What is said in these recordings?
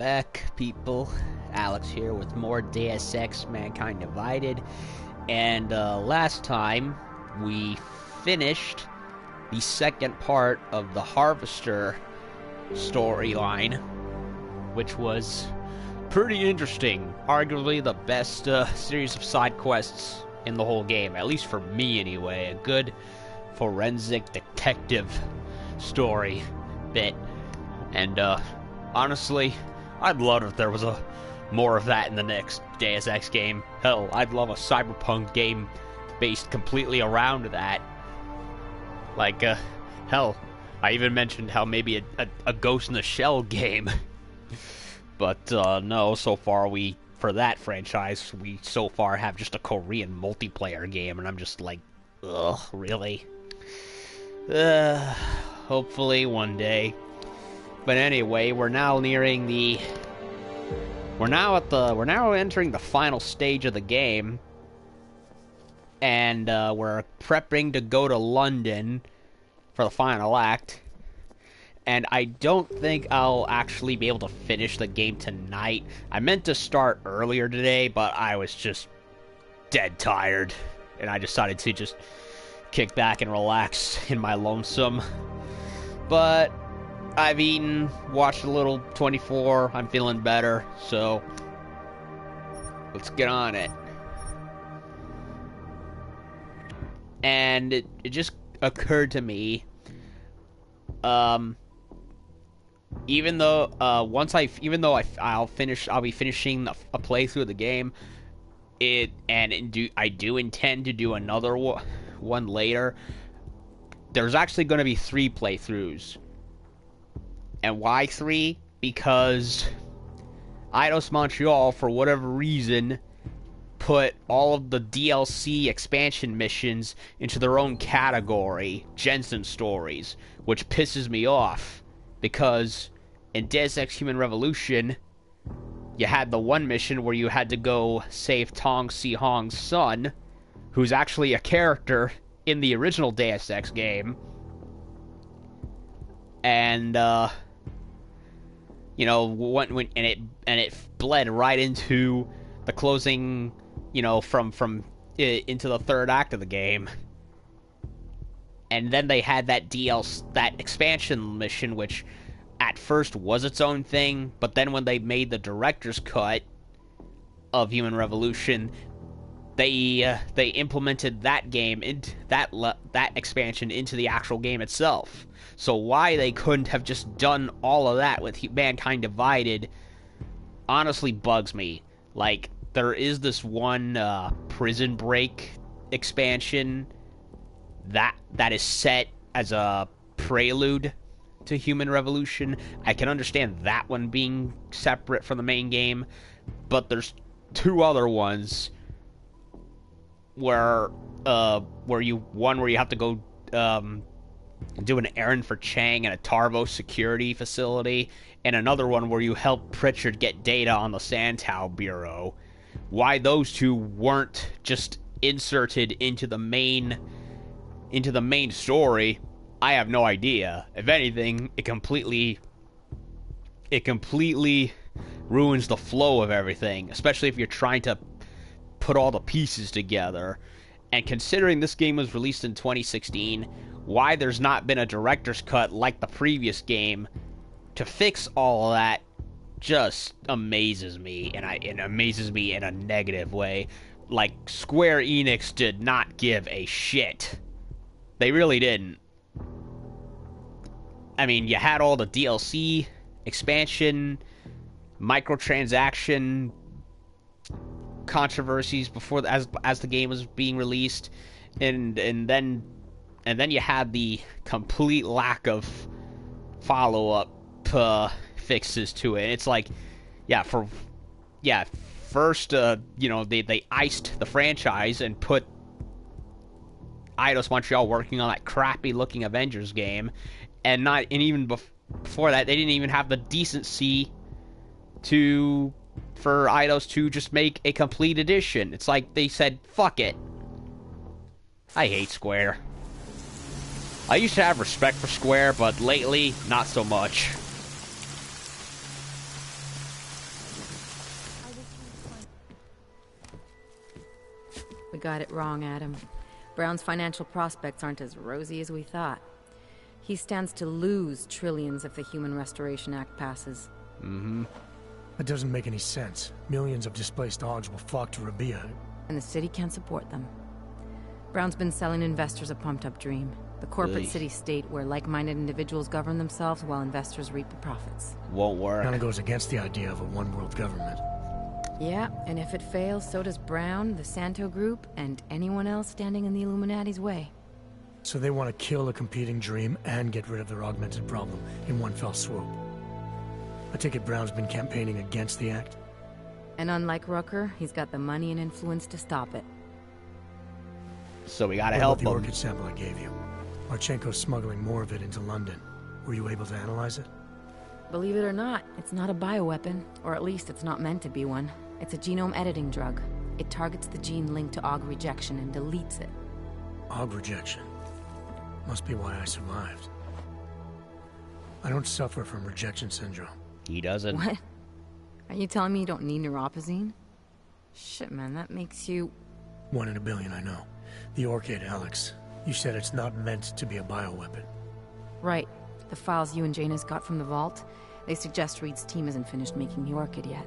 Back, people. Alex here with more Deus Ex Mankind Divided. And last time, we finished the second part of the Harvester storyline, which was pretty interesting. Arguably the best series of side quests in the whole game, at least for me anyway. A good forensic detective story bit. And honestly, I'd love if there was more of that in the next Deus Ex game. Hell, I'd love a cyberpunk game based completely around that. Like, hell, I even mentioned how maybe a Ghost in the Shell game. But, no, so far for that franchise, we so far have just a Korean multiplayer game, and I'm just like, ugh, really? Hopefully one day. But anyway, we're now entering the final stage of the game, and we're prepping to go to London for the final act. And I don't think I'll actually be able to finish the game tonight. I meant to start earlier today, but I was just dead tired, and I decided to just kick back and relax in my lonesome. But I've eaten, watched a little 24, I'm feeling better, so let's get on it. And it just occurred to me, even though I'll be finishing a playthrough of the game, I do intend to do another one later. There's actually going to be 3 playthroughs. And why 3? Because Eidos Montreal, for whatever reason, put all of the DLC expansion missions into their own category, Jensen stories, which pisses me off. Because in Deus Ex Human Revolution, you had the one mission where you had to go save Tong Si Hong's son, who's actually a character in the original Deus Ex game. And, you know, it bled right into the closing, you know, from into the third act of the game. And then they had that that expansion mission, which at first was its own thing, but then when they made the director's cut of Human Revolution, they implemented that game into that expansion into the actual game itself. So why they couldn't have just done all of that with Mankind Divided honestly bugs me. Like, there is this one Prison Break expansion that is set as a prelude to Human Revolution. I can understand that one being separate from the main game, but there's 2 other ones where you have to go do an errand for Chang at a Tarvo security facility, and another one where you help Pritchard get data on the Santau Bureau. Why those 2 weren't just inserted into the main story, I have no idea. If anything, it completely ruins the flow of everything, especially if you're trying to put all the pieces together. And considering this game was released in 2016, why there's not been a director's cut like the previous game to fix all of that just amazes me, and it amazes me in a negative way. Like, Square Enix did not give a shit. They really didn't. I mean, you had all the DLC, expansion, microtransaction controversies before as the game was being released, and then you had the complete lack of follow-up fixes to it. It's like, first, you know, they iced the franchise and put Eidos Montreal working on that crappy-looking Avengers game, and even before that, they didn't even have the decency for Eidos to just make a complete edition. It's like they said, fuck it. I hate Square. I used to have respect for Square, but lately, not so much. We got it wrong, Adam. Brown's financial prospects aren't as rosy as we thought. He stands to lose trillions if the Human Restoration Act passes. Mm-hmm. That doesn't make any sense. Millions of displaced Augs will flock to Rabia. And the city can't support them. Brown's been selling investors a pumped-up dream. The corporate city-state where like-minded individuals govern themselves while investors reap the profits. Won't work. Kinda goes against the idea of a one-world government. Yeah, and if it fails, so does Brown, the Santo Group, and anyone else standing in the Illuminati's way. So they want to kill a competing dream and get rid of their augmented problem in one fell swoop. I take it Brown's been campaigning against the act? And unlike Rucker, he's got the money and influence to stop it. So we gotta What help about the him. orchid sample I gave you? Marchenko's smuggling more of it into London. Were you able to analyze it? Believe it or not, it's not a bioweapon, or at least it's not meant to be one. It's a genome editing drug. It targets the gene linked to AUG rejection and deletes it. AUG rejection. Must be why I survived. I don't suffer from rejection syndrome. He doesn't. What? Are you telling me you don't need neuropozyne? Shit, man, that makes you... 1 in a billion, I know. The orchid, Alex. You said it's not meant to be a bioweapon. Right. The files you and Jaina's got from the vault, they suggest Reed's team isn't finished making the orchid yet.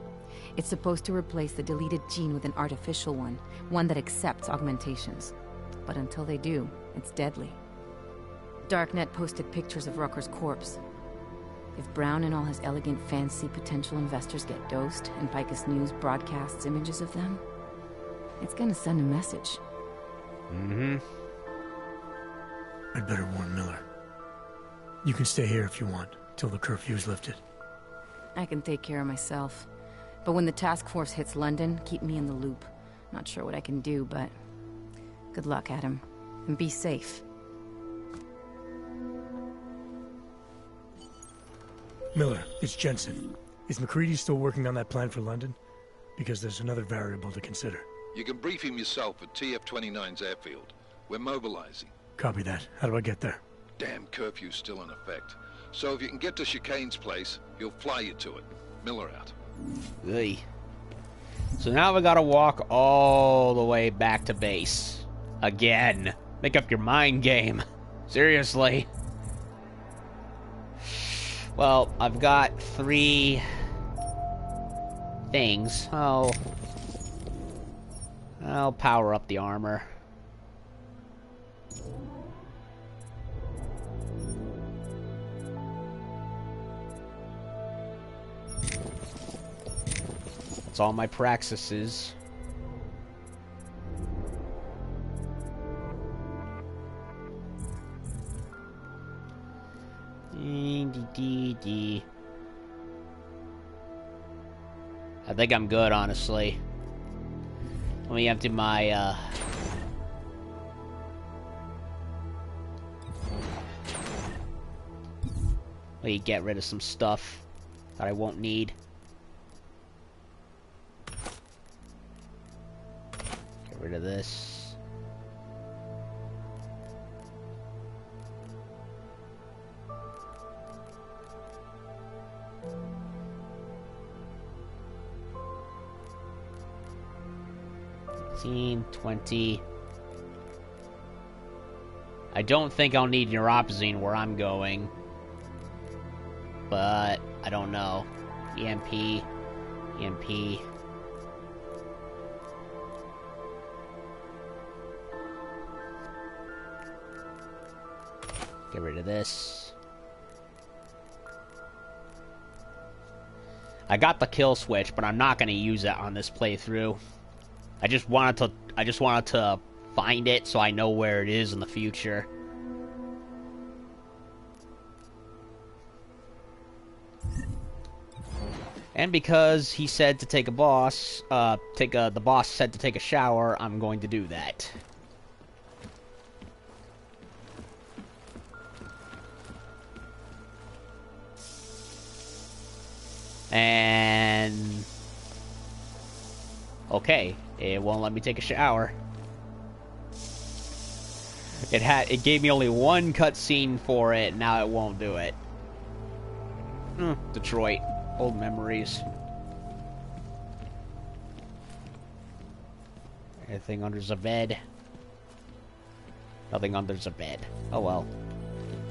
It's supposed to replace the deleted gene with an artificial one that accepts augmentations. But until they do, it's deadly. Darknet posted pictures of Rucker's corpse. If Brown and all his elegant fancy potential investors get dosed, and Picus News broadcasts images of them, it's gonna send a message. Mm-hmm. I'd better warn Miller. You can stay here if you want, till the curfew's lifted. I can take care of myself. But when the task force hits London, keep me in the loop. Not sure what I can do, but... good luck, Adam. And be safe. Miller, it's Jensen. Is McCready still working on that plan for London? Because there's another variable to consider. You can brief him yourself at TF-29's airfield. We're mobilizing. Copy that. How do I get there? Damn curfew's still in effect. So if you can get to Chicane's place, he'll fly you to it. Miller out. Ugh. So now we gotta walk all the way back to base. Again. Make up your mind, game. Seriously. Well, I've got 3 things. I'll power up the armor. It's all my praxises. I think I'm good, honestly. Let me empty my, let me get rid of some stuff that I won't need. Get rid of this. $15, $20. I don't think I'll need neuropozyne where I'm going. But I don't know. EMP. EMP. Get rid of this. I got the kill switch, but I'm not going to use it on this playthrough. I just wanted to find it so I know where it is in the future. And because he said to take a boss, the boss said to take a shower, I'm going to do that. And okay, it won't let me take a shower. It gave me only one cutscene for it, now it won't do it. Detroit, old memories. Anything under the bed? Nothing under the bed. Oh well.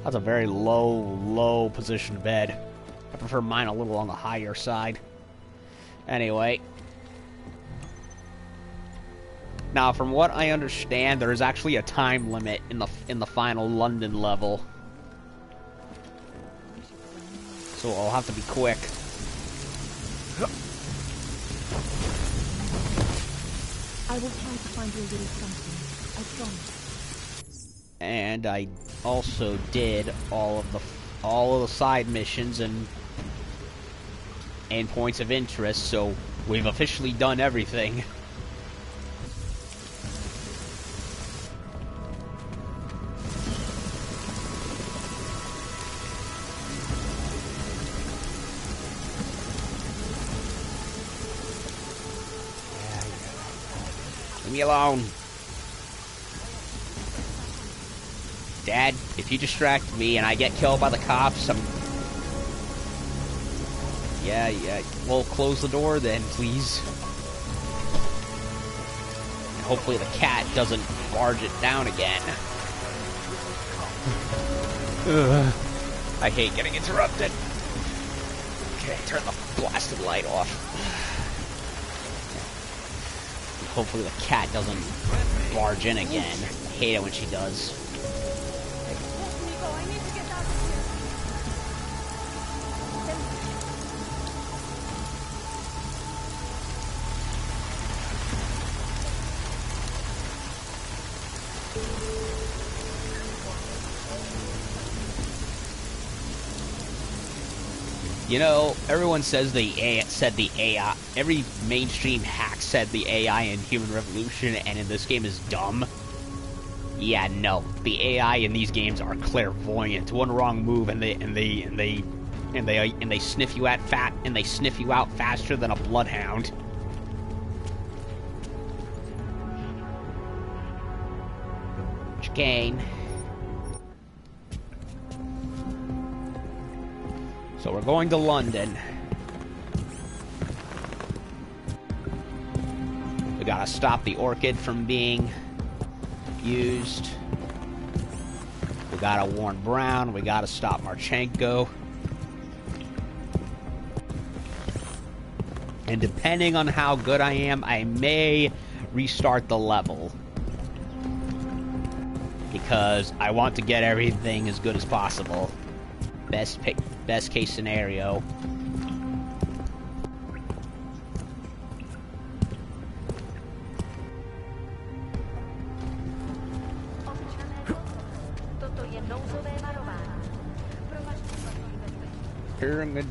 That's a very low positioned bed. I prefer mine a little on the higher side. Anyway. Now, from what I understand, there is actually a time limit in the final London level. So I'll have to be quick. I will try to find you a little something. I promise. And I also did all of the side missions and points of interest, so we've officially done everything. Leave me alone. Dad, if you distract me and I get killed by the cops, Yeah, well, close the door then, please. And hopefully the cat doesn't barge it down again. Ugh. I hate getting interrupted. Okay, turn the blasted light off. Hopefully the cat doesn't barge in again. I hate it when she does. You know, everyone says the AI, every mainstream hack said the AI in Human Revolution and in this game is dumb. Yeah, no. The AI in these games are clairvoyant. One wrong move and they sniff you out faster than a bloodhound. Chicane. So we're going to London. We gotta stop the orchid from being used. We gotta warn Brown. We gotta stop Marchenko. And depending on how good I am, I may restart the level. Because I want to get everything as good as possible. Best case scenario. Here in the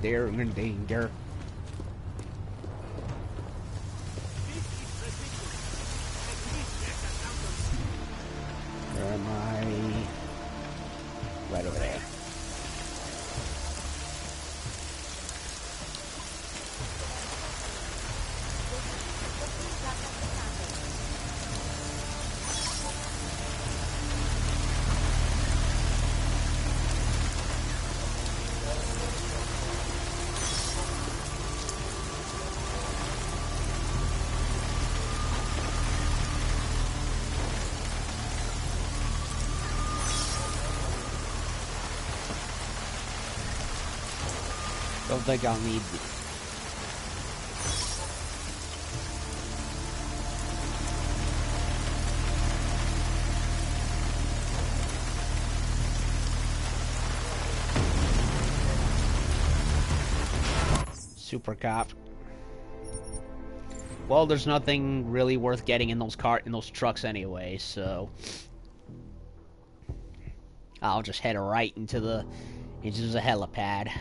danger. Where am I? Right over there. Don't think I'll need Super Cop. Well, there's nothing really worth getting in those trucks anyway, so I'll just head right into the helipad.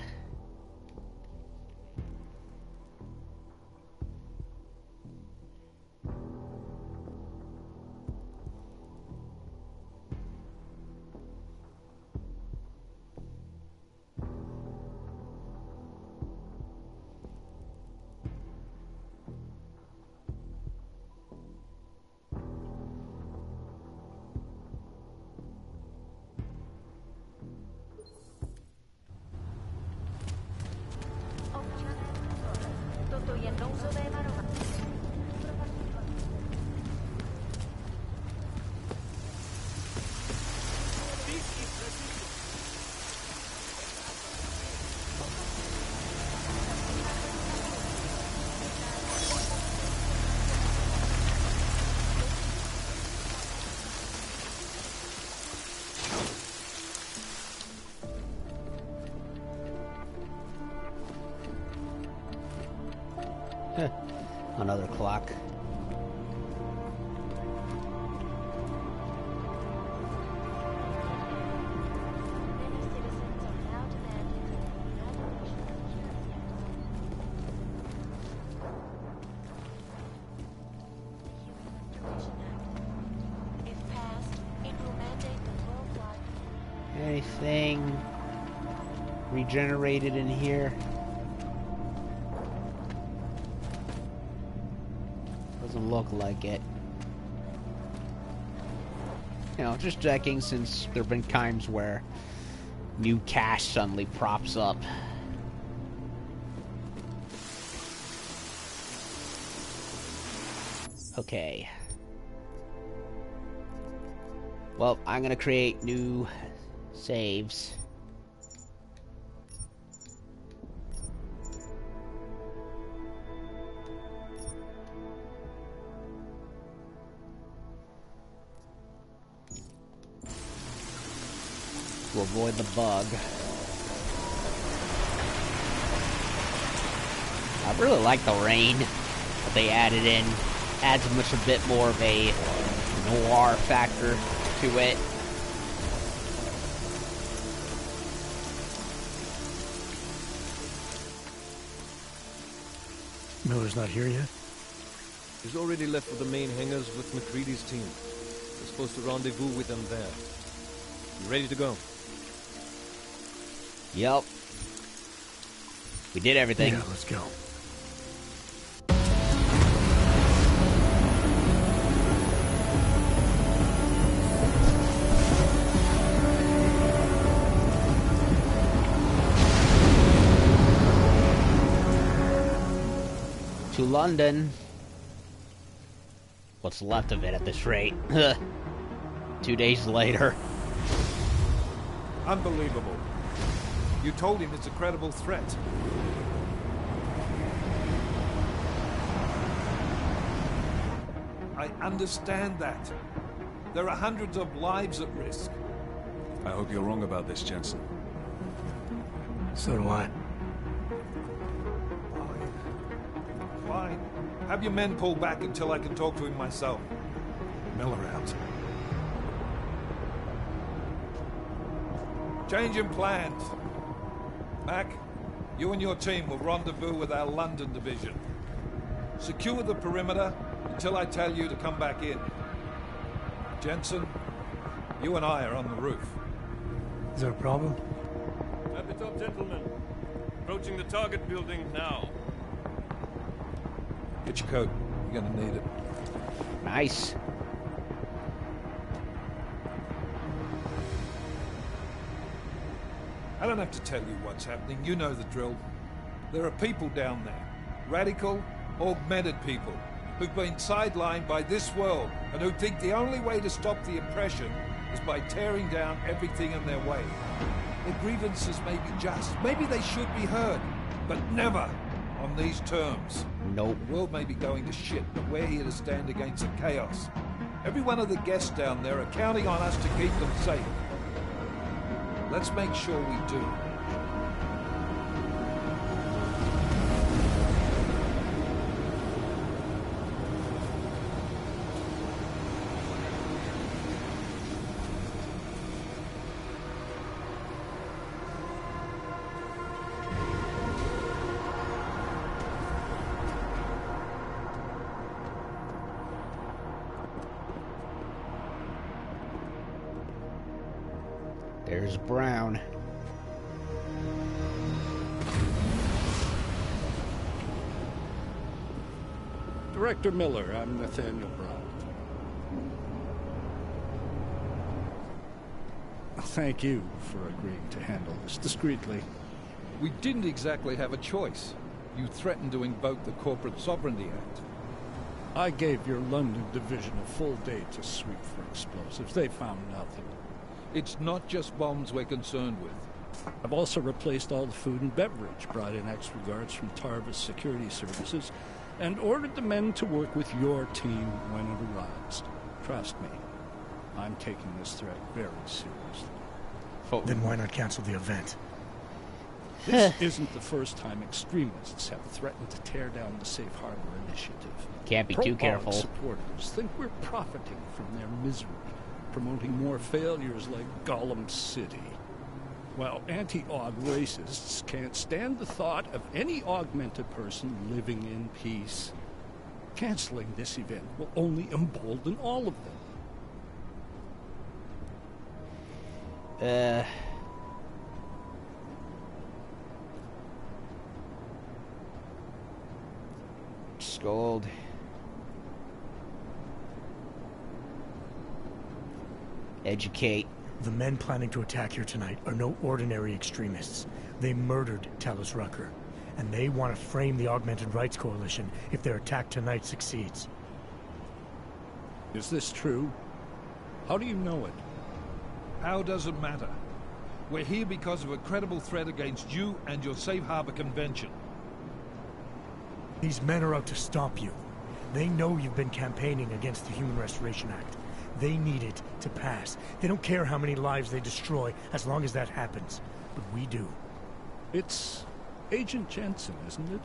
Another clock. Anything regenerated in here? Doesn't look like it. You know, just checking, since there have been times where new cache suddenly props up. Okay. Well, I'm gonna create new saves. To avoid the bug. I really like the rain that they added in. Adds a bit more of a noir factor to it. Miller's not here yet? He's already left for the main hangars with McCready's team. We're supposed to rendezvous with them there. You ready to go? Yep. We did everything. Yeah, let's go. To London. What's left of it at this rate. 2 days later. Unbelievable. You told him it's a credible threat. I understand that. There are hundreds of lives at risk. I hope you're wrong about this, Jensen. So do I. Fine. Have your men pull back until I can talk to him myself. Miller out. Changing plans. Mac, you and your team will rendezvous with our London division. Secure the perimeter until I tell you to come back in. Jensen, you and I are on the roof. Is there a problem? At the top, gentlemen. Approaching the target building now. Get your coat. You're gonna need it. Nice. I don't have to tell you what's happening. You know the drill. There are people down there. Radical, augmented people who've been sidelined by this world and who think the only way to stop the oppression is by tearing down everything in their way. Their grievances may be just. Maybe they should be heard. But never on these terms. Nope. The world may be going to shit, but we're here to stand against the chaos. Every one of the guests down there are counting on us to keep them safe. Let's make sure we do. There's Brown. Director Miller, I'm Nathaniel Brown. Thank you for agreeing to handle this discreetly. We didn't exactly have a choice. You threatened to invoke the Corporate Sovereignty Act. I gave your London division a full day to sweep for explosives. They found nothing. It's not just bombs we're concerned with. I've also replaced all the food and beverage, brought in extra guards from Tarvis Security Services, and ordered the men to work with your team when it arrives. Trust me, I'm taking this threat very seriously. Then why not cancel the event? This isn't the first time extremists have threatened to tear down the Safe Harbor Initiative. Can't be too careful. Supporters think we're profiting from their misery, promoting more failures like Gollum City. While anti-Aug racists can't stand the thought of any augmented person living in peace. Canceling this event will only embolden all of them. Scold. Educate. The men planning to attack here tonight are no ordinary extremists. They murdered Talos Rucker, and they want to frame the Augmented Rights Coalition if their attack tonight succeeds. Is this true? How do you know it? How doesn't matter. We're here because of a credible threat against you and your Safe Harbor Convention. These men are out to stop you. They know you've been campaigning against the Human Restoration Act. They need it to pass. They don't care how many lives they destroy, as long as that happens. But we do. It's Agent Jensen, isn't it?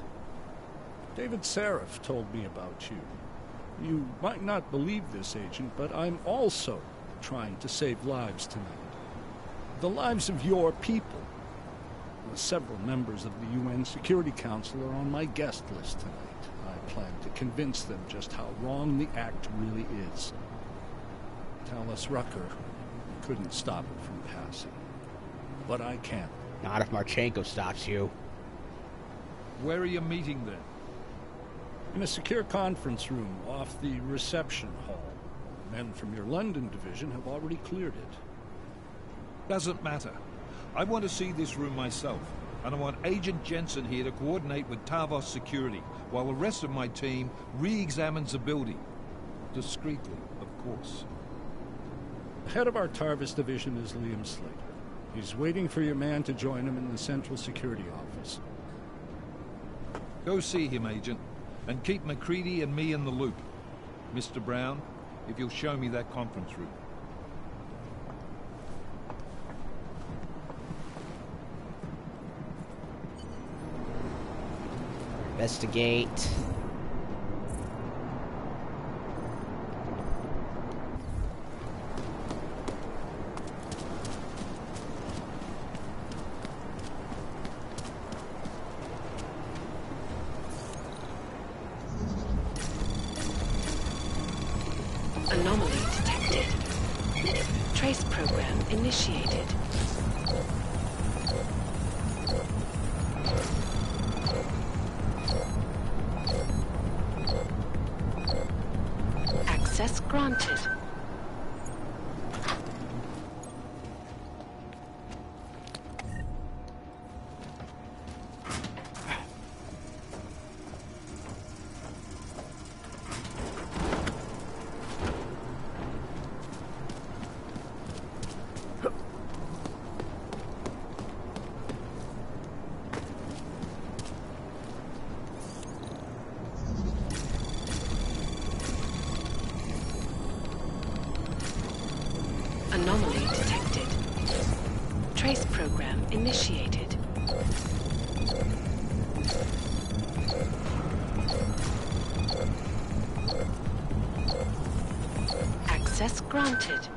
David Seraph told me about you. You might not believe this, Agent, but I'm also trying to save lives tonight. The lives of your people. Several members of the UN Security Council are on my guest list tonight. I plan to convince them just how wrong the act really is. Talos Rucker couldn't stop it from passing. But I can. Not if Marchenko stops you. Where are you meeting then? In a secure conference room off the reception hall. Men from your London division have already cleared it. Doesn't matter. I want to see this room myself, and I want Agent Jensen here to coordinate with Tavos Security, while the rest of my team re-examines the building. Discreetly, of course. The head of our Tarvis division is Liam Slater. He's waiting for your man to join him in the Central Security Office. Go see him, Agent, and keep MacReady and me in the loop. Mr. Brown, if you'll show me that conference room. Investigate. Anomaly detected. Trace program initiated. Access granted. Anomaly detected. Trace program initiated. Access granted.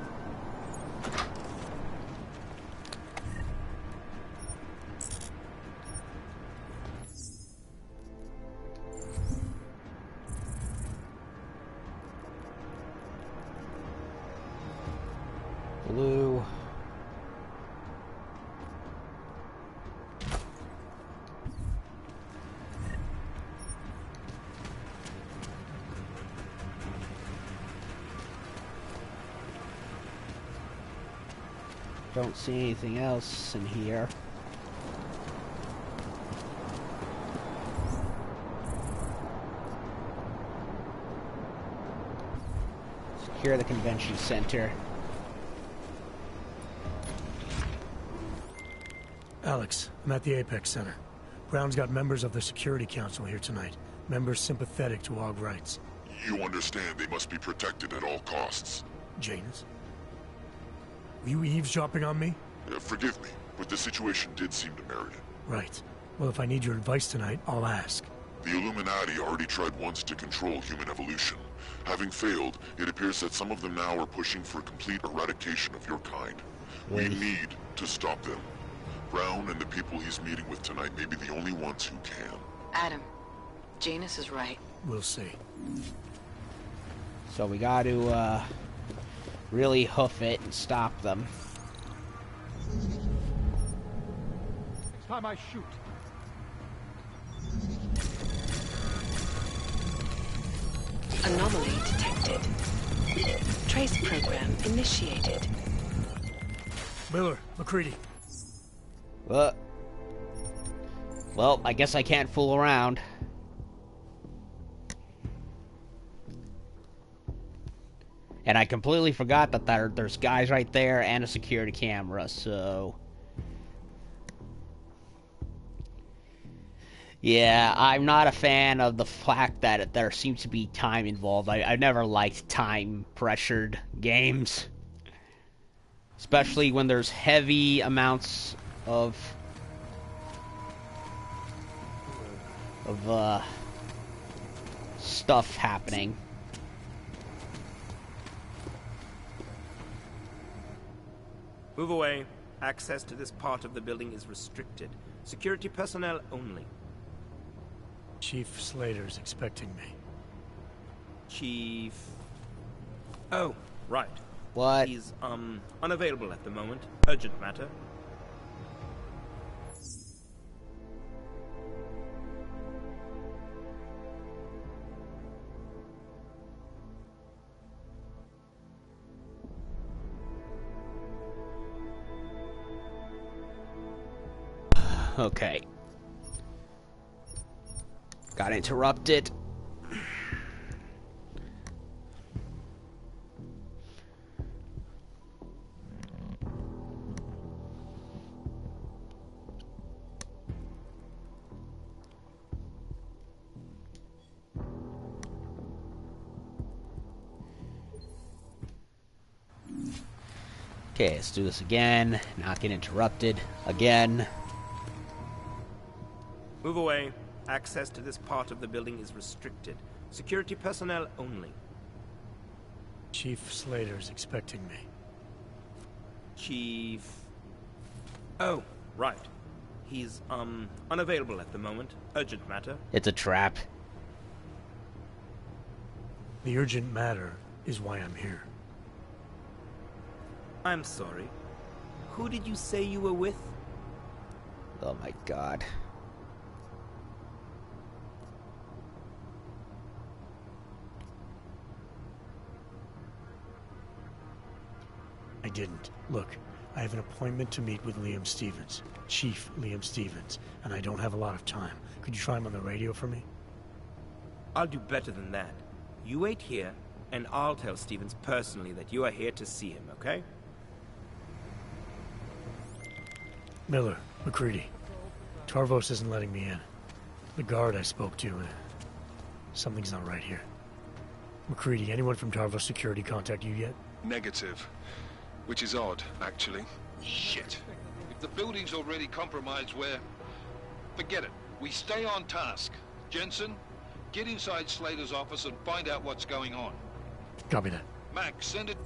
Blue. Don't see anything else in here. Secure the convention center. Alex, I'm at the Apex Center. Brown's got members of the Security Council here tonight. Members sympathetic to Aug rights. You understand they must be protected at all costs. Janus? Were you eavesdropping on me? Forgive me, but the situation did seem to merit it. Right. Well, if I need your advice tonight, I'll ask. The Illuminati already tried once to control human evolution. Having failed, it appears that some of them now are pushing for complete eradication of your kind. We need to stop them. Brown and the people he's meeting with tonight may be the only ones who can. Adam, Janus is right. We'll see. So we got to really hoof it and stop them. It's time I shoot. Anomaly detected. Trace program initiated. Miller, McCready. Well, I guess I can't fool around. And I completely forgot that there's guys right there and a security camera, so... Yeah, I'm not a fan of the fact that there seems to be time involved. I've never liked time-pressured games. Especially when there's heavy amounts of stuff happening. Move away. Access to this part of the building is restricted. Security personnel only. Chief Slater's expecting me. Chief... Oh, right. What? He's, unavailable at the moment. Urgent matter. Okay. Got interrupted. Okay, let's do this again. Not get interrupted again. Move away. Access to this part of the building is restricted. Security personnel only. Chief Slater's expecting me. Chief... Oh, right. He's, unavailable at the moment. Urgent matter. It's a trap. The urgent matter is why I'm here. I'm sorry. Who did you say you were with? Oh my god. I didn't. Look, I have an appointment to meet with Liam Stevens. Chief Liam Stevens. And I don't have a lot of time. Could you try him on the radio for me? I'll do better than that. You wait here, and I'll tell Stevens personally that you are here to see him, okay? Miller, McCready. Tarvos isn't letting me in. The guard I spoke to, something's not right here. McCready, anyone from Tarvos Security contact you yet? Negative. Which is odd, actually. Shit. If the building's already compromised, forget it. We stay on task. Jensen, get inside Slater's office and find out what's going on. Copy that. Max, send it.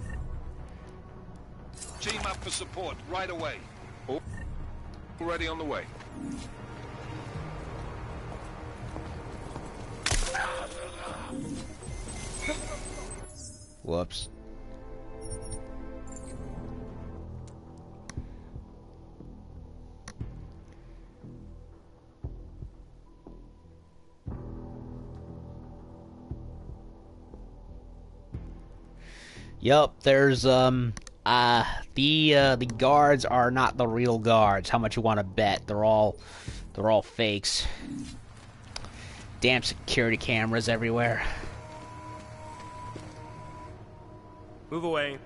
Team up for support right away. Already on the way. Whoops. Yup, there's the guards are not the real guards. How much you want to bet? They're all fakes. Damn security cameras everywhere. Move away.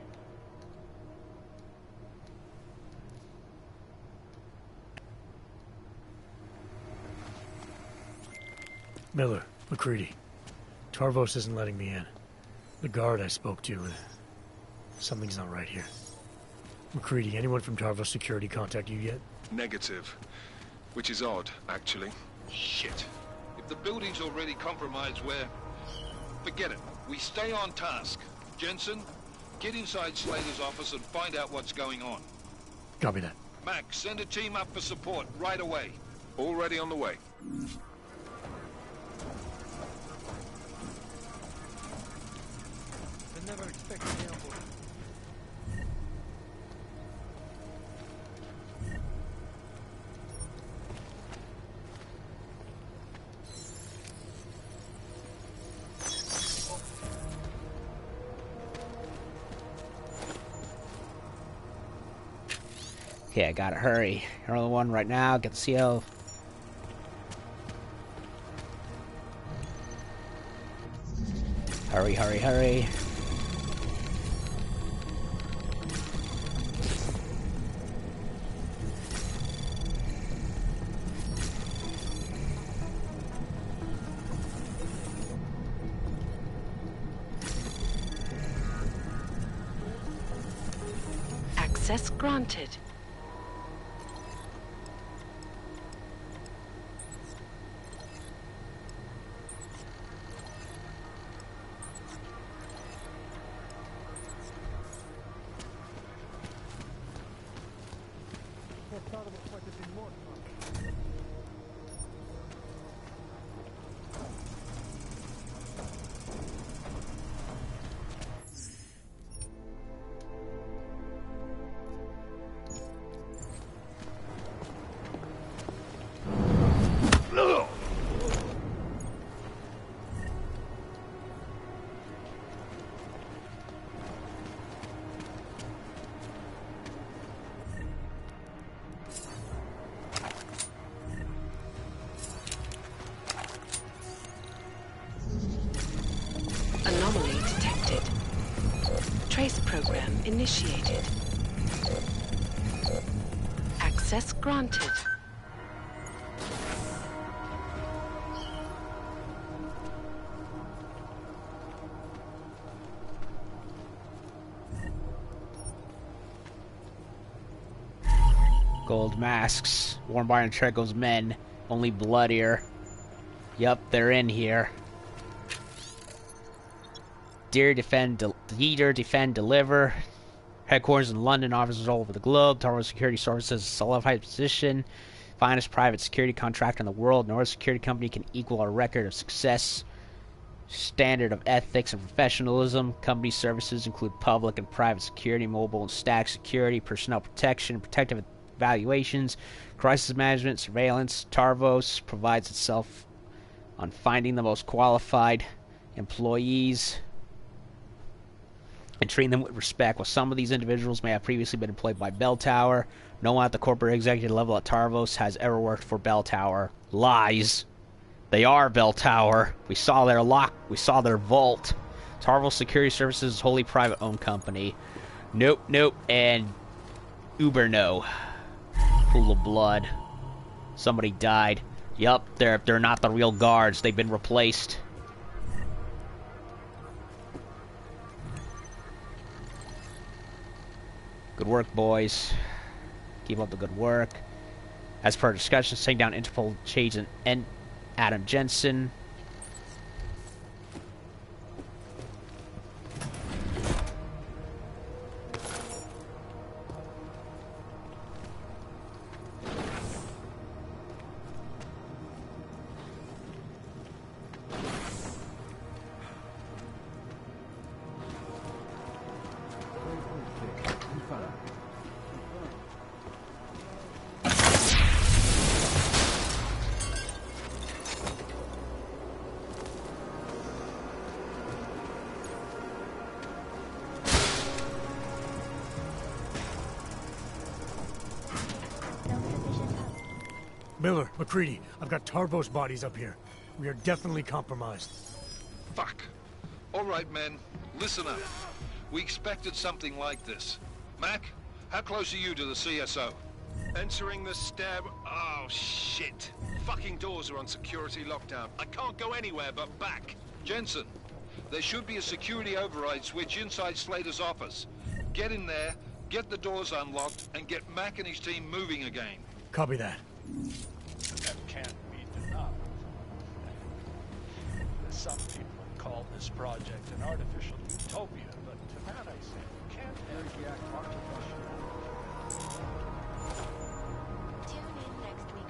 Miller, McCready. Tarvos isn't letting me in. The guard I spoke to, something's not right here. McCready, anyone from Tarvos Security contact you yet? Negative. Which is odd, actually. Shit. If the building's already compromised, forget it. We stay on task. Jensen, get inside Slater's office and find out what's going on. Copy that. Max, send a team up for support right away. Already on the way. I never expected the output. Okay, I gotta hurry. You're on the one right now. Get the CO. Hurry, hurry, hurry. Access granted. Anomaly detected. Trace program initiated. Access granted. Gold masks worn by Entrego's men, only bloodier. Yup, they're in here. Leader, defend, deliver. Headquarters in London, offices all over the globe. Tarvo Security Services, a solidified position. Finest private security contractor in the world. No other security company can equal our record of success. Standard of ethics and professionalism. Company services include public and private security, mobile and static security, personnel protection, protective evaluations, crisis management, surveillance. Tarvos provides itself on finding the most qualified employees and treating them with respect. While some of these individuals may have previously been employed by Bell Tower, no one at the corporate executive level at Tarvos has ever worked for Bell Tower. Lies. They are Bell Tower. We saw their lock. We saw their vault. Tarvos Security Services is a wholly private-owned company. Nope, nope, and uber no. Pool of blood. Somebody died. Yup, they're not the real guards. They've been replaced. Good work, boys. Keep up the good work. As per discussions, take down Interpol agent Adam Jensen. Miller, McCready, I've got Tarvos bodies up here. We are definitely compromised. Fuck. All right, men. Listen up. We expected something like this. Mac, how close are you to the CSO? Entering the stab... Oh, shit. Fucking doors are on security lockdown. I can't go anywhere but back. Jensen, there should be a security override switch inside Slater's office. Get in there, get the doors unlocked, and get Mac and his team moving again. Copy that. Some people have called this project an artificial utopia, but to that I say, you can't react artificial. Tune in next week.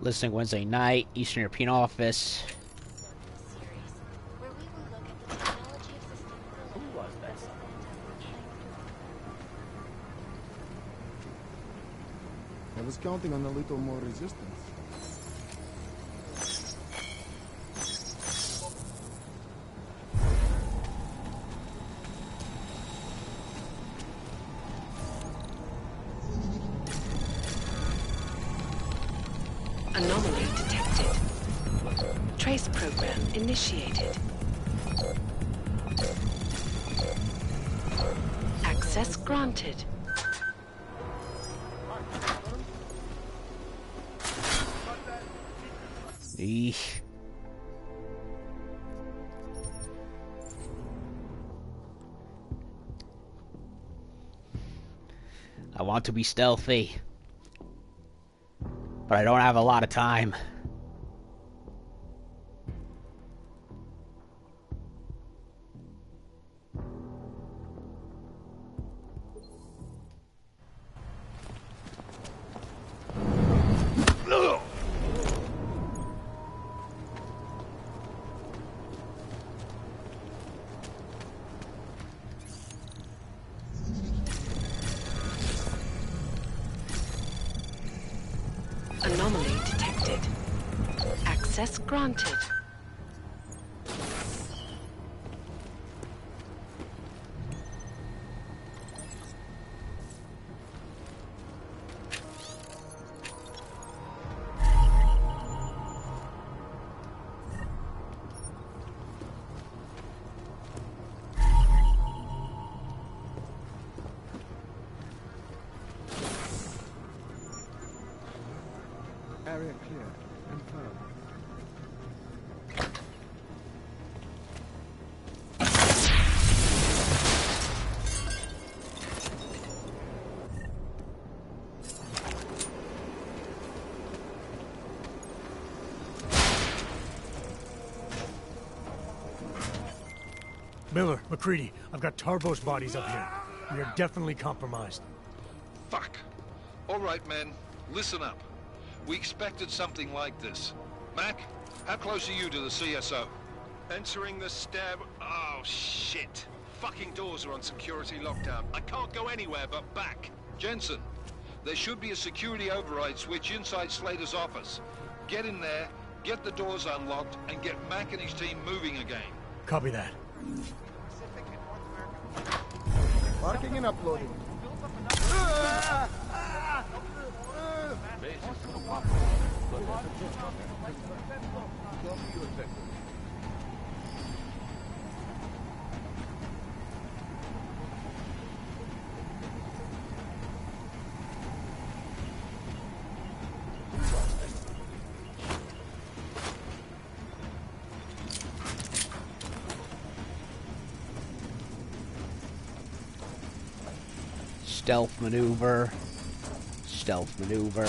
Listening Wednesday night, Eastern European office. Where we will look at the technology of sustainability. Who was that? I was counting on a little more resistance. Anomaly detected. Trace program initiated. Access granted. Eesh. I want to be stealthy, but I don't have a lot of time. Anomaly detected. Access granted. Area clear. Confirmed. Miller, McCready, I've got Tarvos bodies up here. We are definitely compromised. Fuck. All right, men. Listen up. We expected something like this. Mac, how close are you to the CSO? Entering the stab... Oh, shit. Fucking doors are on security lockdown. I can't go anywhere but back. Jensen, there should be a security override switch inside Slater's office. Get in there, get the doors unlocked, and get Mac and his team moving again. Copy that. Marking and uploading. Stealth maneuver. Stealth maneuver.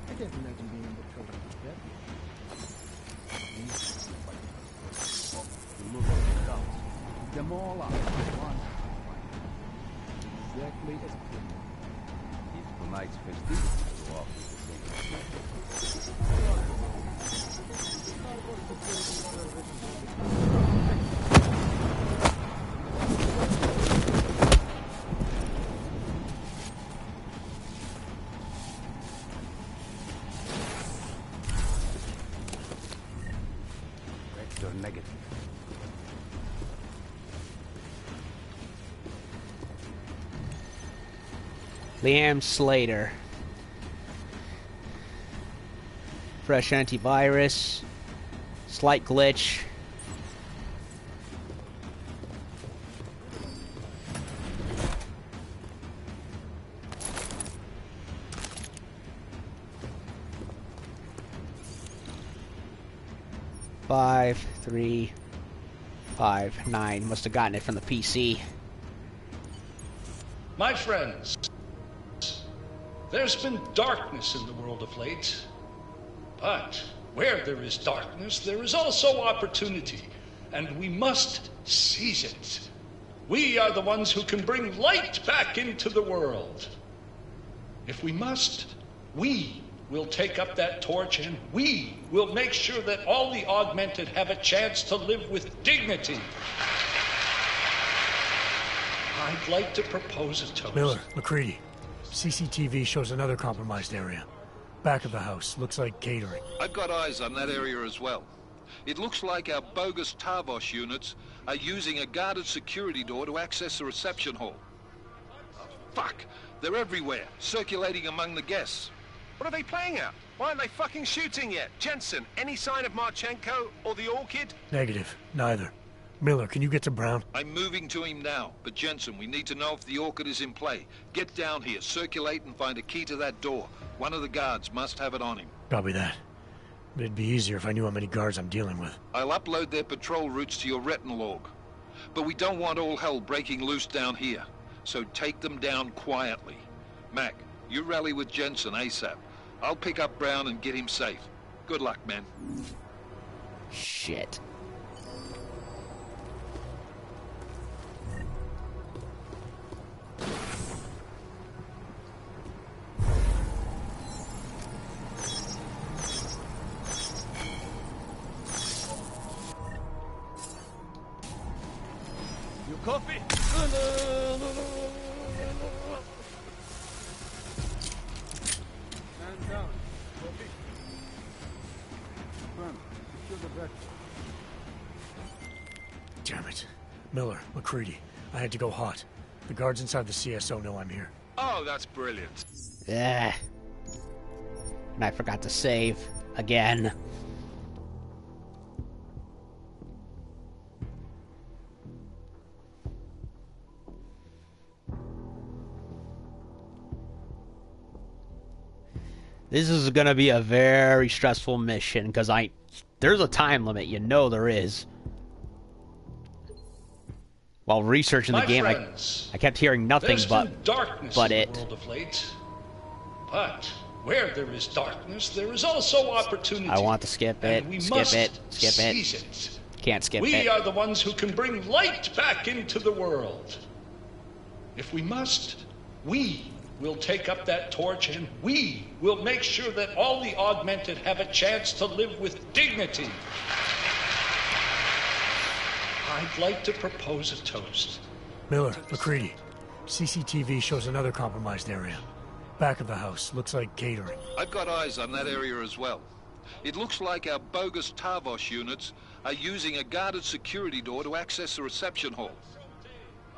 I can't imagine being in the trouble with that. Look at the dots. Them all out. One. Exactly as planned. If tonight's festivities go off with the same Liam Slater. Fresh antivirus. Slight glitch. Five, 3, 5, 9. Must have gotten it from the PC. My friends, there's been darkness in the world of late. But where there is darkness, there is also opportunity, and we must seize it. We are the ones who can bring light back into the world. If we must, we will take up that torch, and we will make sure that all the augmented have a chance to live with dignity. I'd like to propose a toast. Miller, McCready. CCTV shows another compromised area. Back of the house. Looks like catering. I've got eyes on that area as well. It looks like our bogus Tarvos units are using a guarded security door to access the reception hall. Oh, fuck! They're everywhere, circulating among the guests. What are they playing at? Why aren't they fucking shooting yet? Jensen, any sign of Marchenko or the Orchid? Negative. Neither. Miller, can you get to Brown? I'm moving to him now, but Jensen, we need to know if the Orchid is in play. Get down here, circulate and find a key to that door. One of the guards must have it on him. Copy that. But it'd be easier if I knew how many guards I'm dealing with. I'll upload their patrol routes to your retinal log. But we don't want all hell breaking loose down here. So take them down quietly. Mac, you rally with Jensen ASAP. I'll pick up Brown and get him safe. Good luck, man. Shit. Your coffee? Stand down. Copy. Burn. Secure the back. Damn it. Miller, McCready. I had to go hot. The guards inside the CSO know I'm here. Oh, that's brilliant. Yeah. And I forgot to save again. This is gonna be a very stressful mission because there's a time limit, you know there is. While researching the game, I kept hearing nothing but darkness in the world of late. But where there is darkness, there is also opportunity. I want to skip it. Skip it. Skip it. It. Can't skip it. We are the ones who can bring light back into the world. If we must, we will take up that torch, and we will make sure that all the augmented have a chance to live with dignity. I'd like to propose a toast. Miller, McCready. CCTV shows another compromised area. Back of the house. Looks like catering. I've got eyes on that area as well. It looks like our bogus Tarvos units are using a guarded security door to access the reception hall.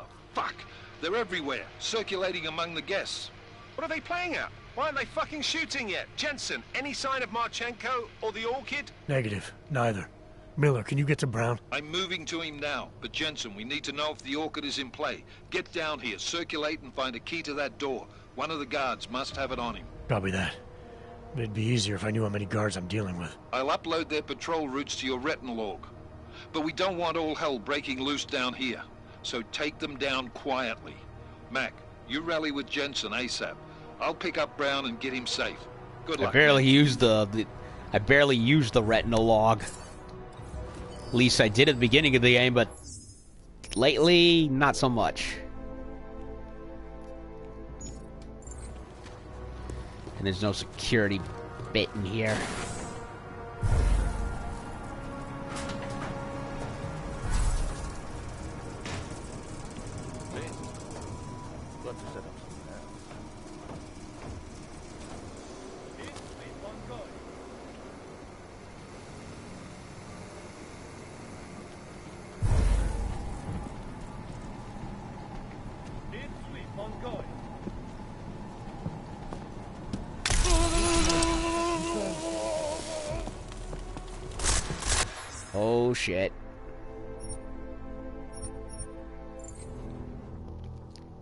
Oh, fuck! They're everywhere, circulating among the guests. What are they playing at? Why aren't they fucking shooting yet? Jensen, any sign of Marchenko or the Orchid? Negative. Neither. Miller, can you get to Brown? I'm moving to him now, but Jensen, we need to know if the Orchid is in play. Get down here, circulate and find a key to that door. One of the guards must have it on him. Copy that. But it'd be easier if I knew how many guards I'm dealing with. I'll upload their patrol routes to your retinal log. But we don't want all hell breaking loose down here. So take them down quietly. Mac, you rally with Jensen ASAP. I'll pick up Brown and get him safe. Good luck. I barely used the retinal log. At least I did at the beginning of the game, but lately, not so much. And there's no security bit in here. shit.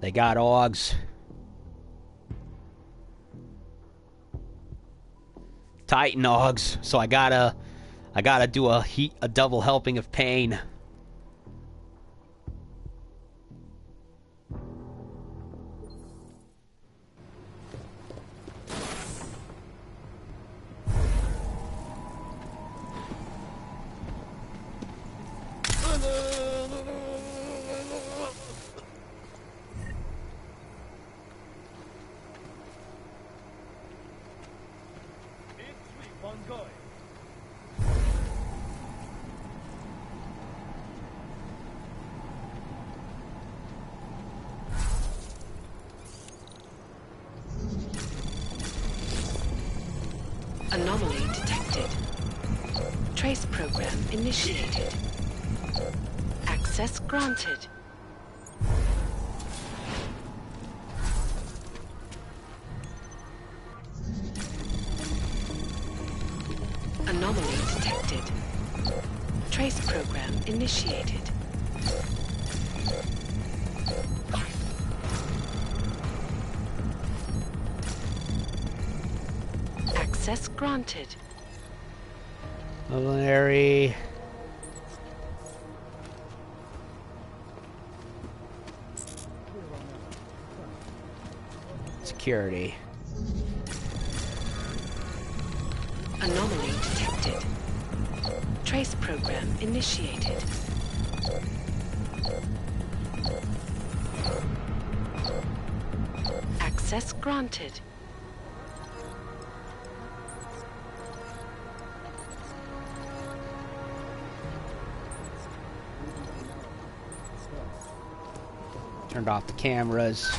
They got Augs. Titan Augs. So I gotta do a double helping of pain. Anomaly detected. Trace program initiated. Access granted. Anomaly detected. Trace program initiated. Access granted. Culinary. Security. Anomaly detected. Trace program initiated. Access granted. Turned off the cameras.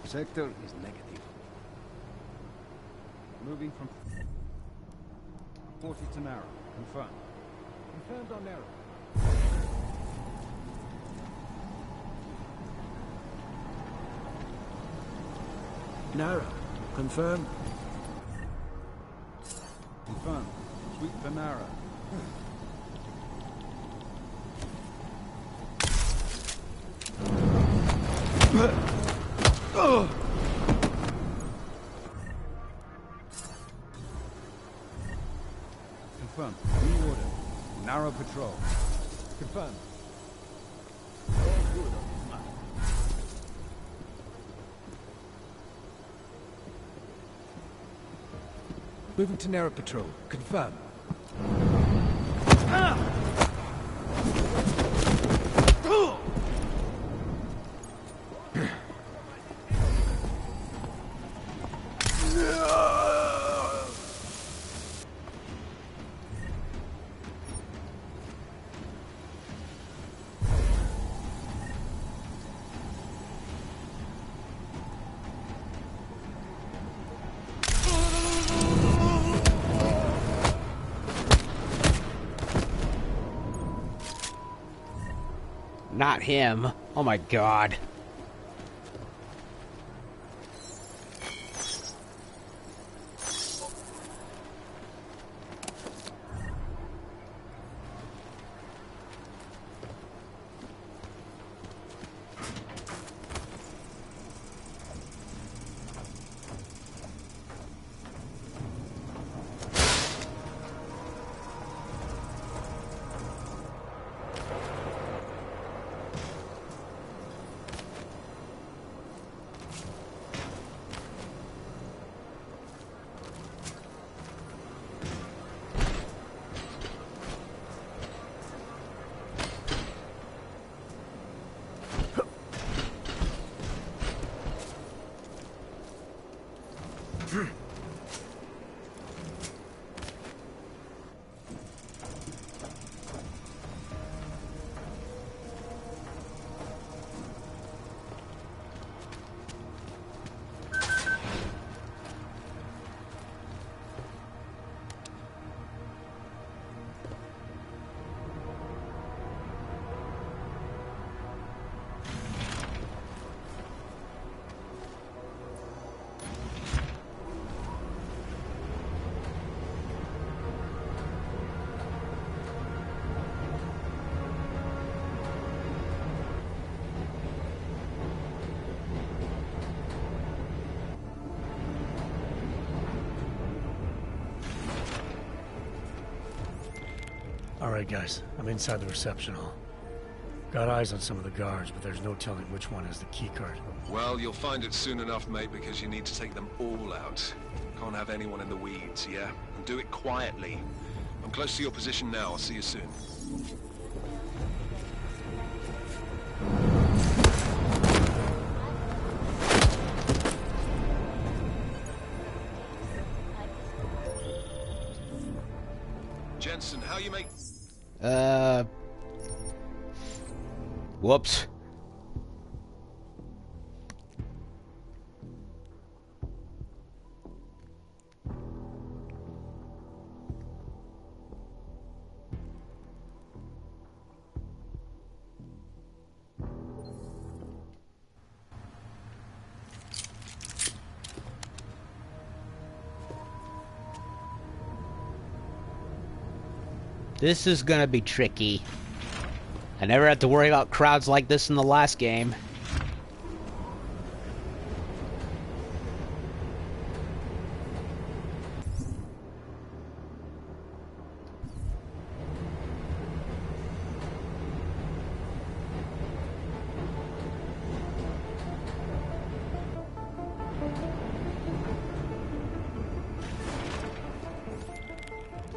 Sector is negative. Moving from 40 to narrow. Confirmed. Confirmed on narrow. Narrow. Confirmed. Confirmed. Sweep for narrow. Confirmed. New order. Narrow patrol. Confirmed. Moving to narrow patrol. Confirm. Not him. Oh my god. Alright, guys. I'm inside the reception hall. Got eyes on some of the guards, but there's no telling which one has the keycard. Well, you'll find it soon enough, mate, because you need to take them all out. Can't have anyone in the weeds, yeah? And do it quietly. I'm close to your position now. I'll see you soon. Jensen, how you make... Whoops. This is gonna be tricky. I never had to worry about crowds like this in the last game.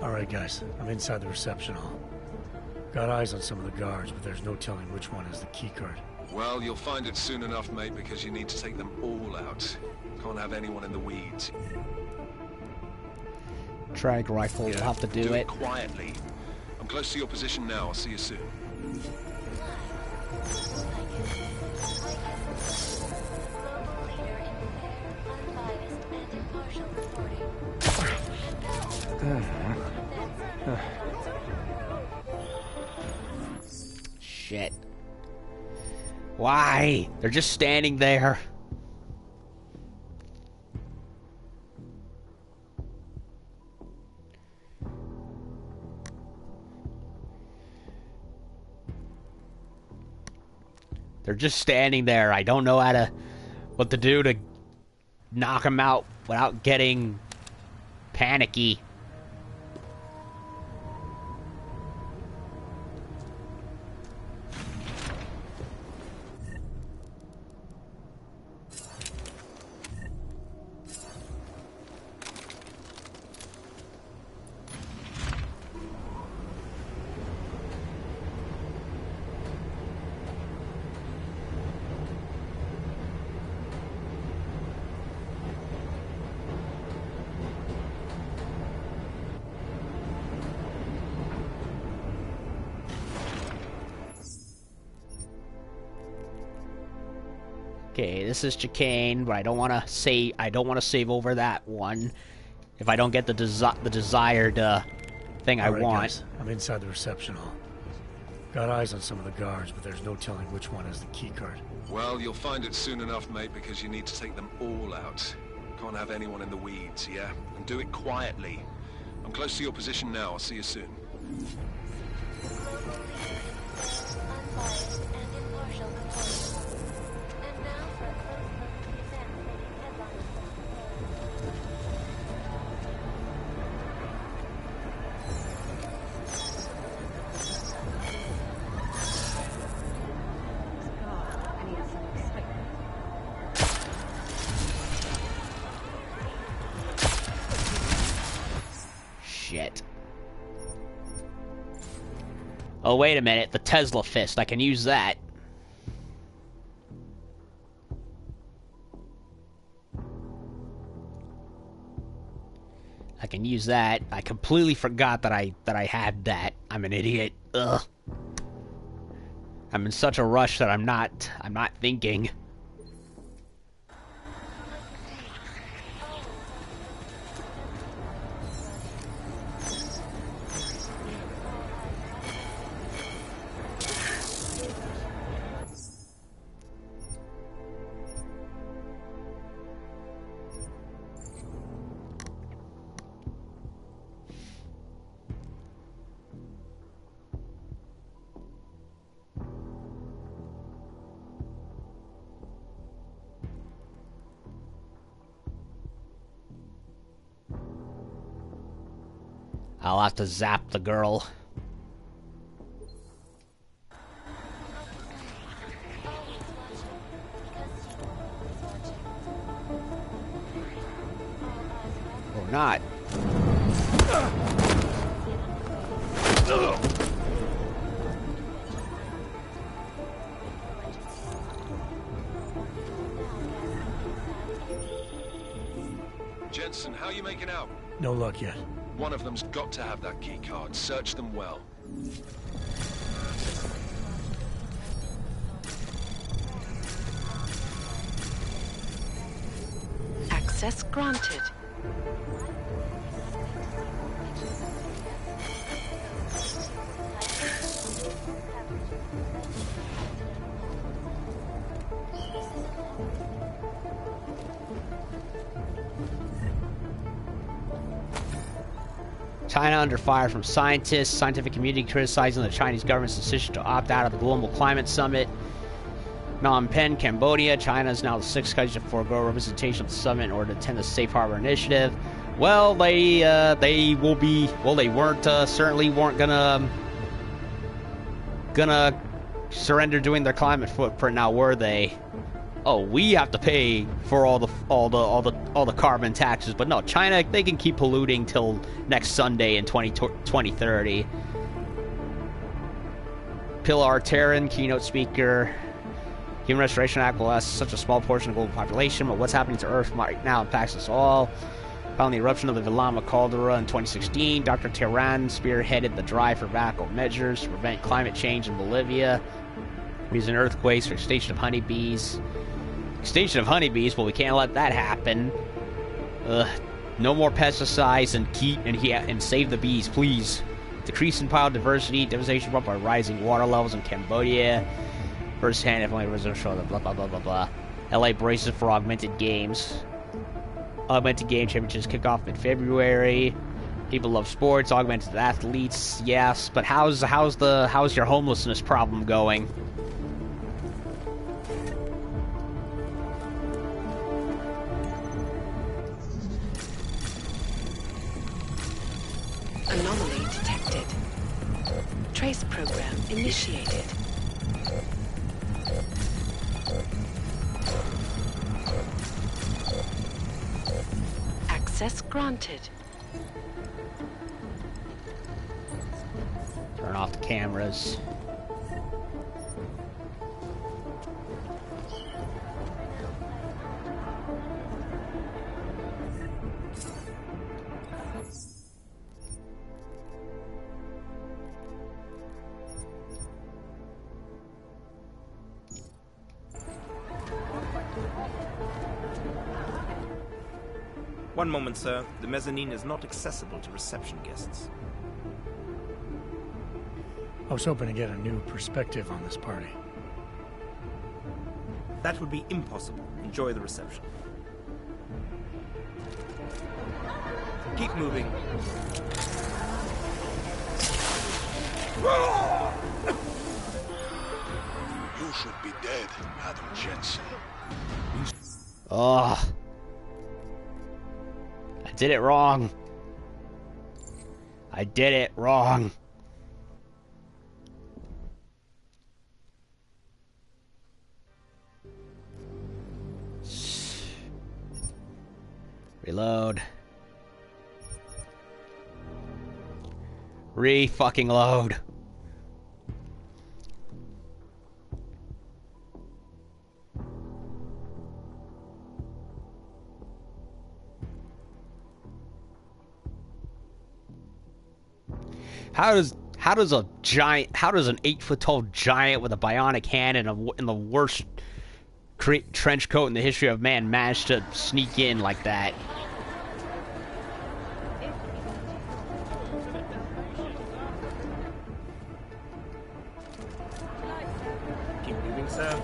Alright, guys. I'm inside the reception hall. Got eyes on some of the guards, but there's no telling which one has the keycard. Well, you'll find it soon enough, mate, because you need to take them all out. Can't have anyone in the weeds. Trike rifle will have to do it. Quietly. I'm close to your position now. I'll see you soon. Shit. Why? They're just standing there. They're just standing there. I don't know what to do to knock them out without getting panicky. Okay, this is chicane, but I don't want to save over that one if I don't get the desired thing I want. Guys, I'm inside the reception hall. Got eyes on some of the guards, but there's no telling which one has the keycard. Well, you'll find it soon enough, mate, because you need to take them all out. Can't have anyone in the weeds, yeah? And do it quietly. I'm close to your position now. I'll see you soon. Shit. Oh, wait a minute. The Tesla fist. I can use that. I can use that. I completely forgot that I had that. I'm an idiot. Ugh. I'm in such a rush that I'm not thinking. I'll have to zap the girl. Jensen, how are you making out? No luck yet. One of them's got to have that key card. Search them well. Access granted. China under fire from scientists, scientific community criticizing the Chinese government's decision to opt out of the Global Climate Summit. Phnom Penh, Cambodia. China is now the sixth country to forego representation of the summit in order to attend the Safe Harbor Initiative. Well, they will be. Well, they weren't certainly weren't gonna surrender doing their climate footprint. Now, were they? Oh, we have to pay for all the carbon taxes, but no, China, they can keep polluting till next Sunday in 2030. Pilar Terran, keynote speaker. Human Restoration Act will last such a small portion of the global population, but what's happening to Earth right now impacts us all. Following the eruption of the Vilama caldera in 2016, Dr. Terran spearheaded the drive for radical measures to prevent climate change in Bolivia, using earthquakes for extinction of honeybees. Extinction of honeybees, well, we can't let that happen. No more pesticides and save the bees, please. Decrease in biodiversity, devastation brought by rising water levels in Cambodia. First-hand, if only reserved show the blah blah blah blah blah. LA braces for augmented games. Augmented game championships kick off in February. People love sports, augmented athletes, yes. But how's your homelessness problem going? Anomaly detected. Trace program initiated. Access granted. Turn off the cameras. One moment, sir. The mezzanine is not accessible to reception guests. I was hoping to get a new perspective on this party. That would be impossible. Enjoy the reception. Keep moving. You should be dead, Madam Jensen. Oh. I did it wrong. I did it wrong. Reload. Re-fucking load. How does an 8-foot-tall giant with a bionic hand and in the worst trench coat in the history of man manage to sneak in like that? Keep moving, sir.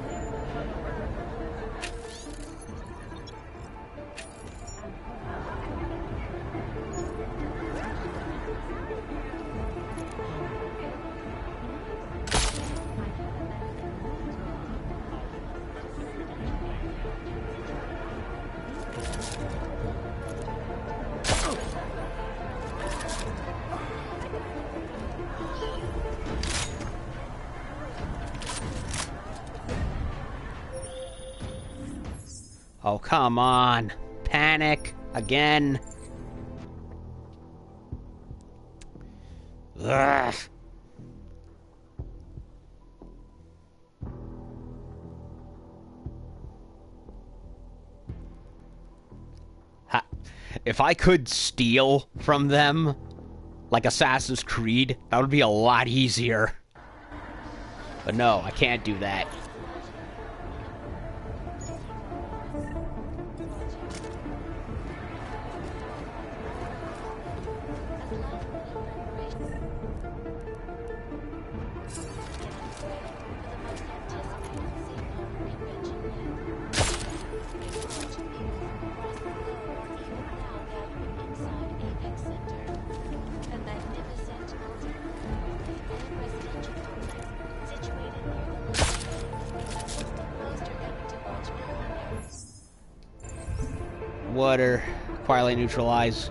Oh, come on. Panic again. Ugh. If I could steal from them, like Assassin's Creed, that would be a lot easier. But no, I can't do that. Water, quietly neutralize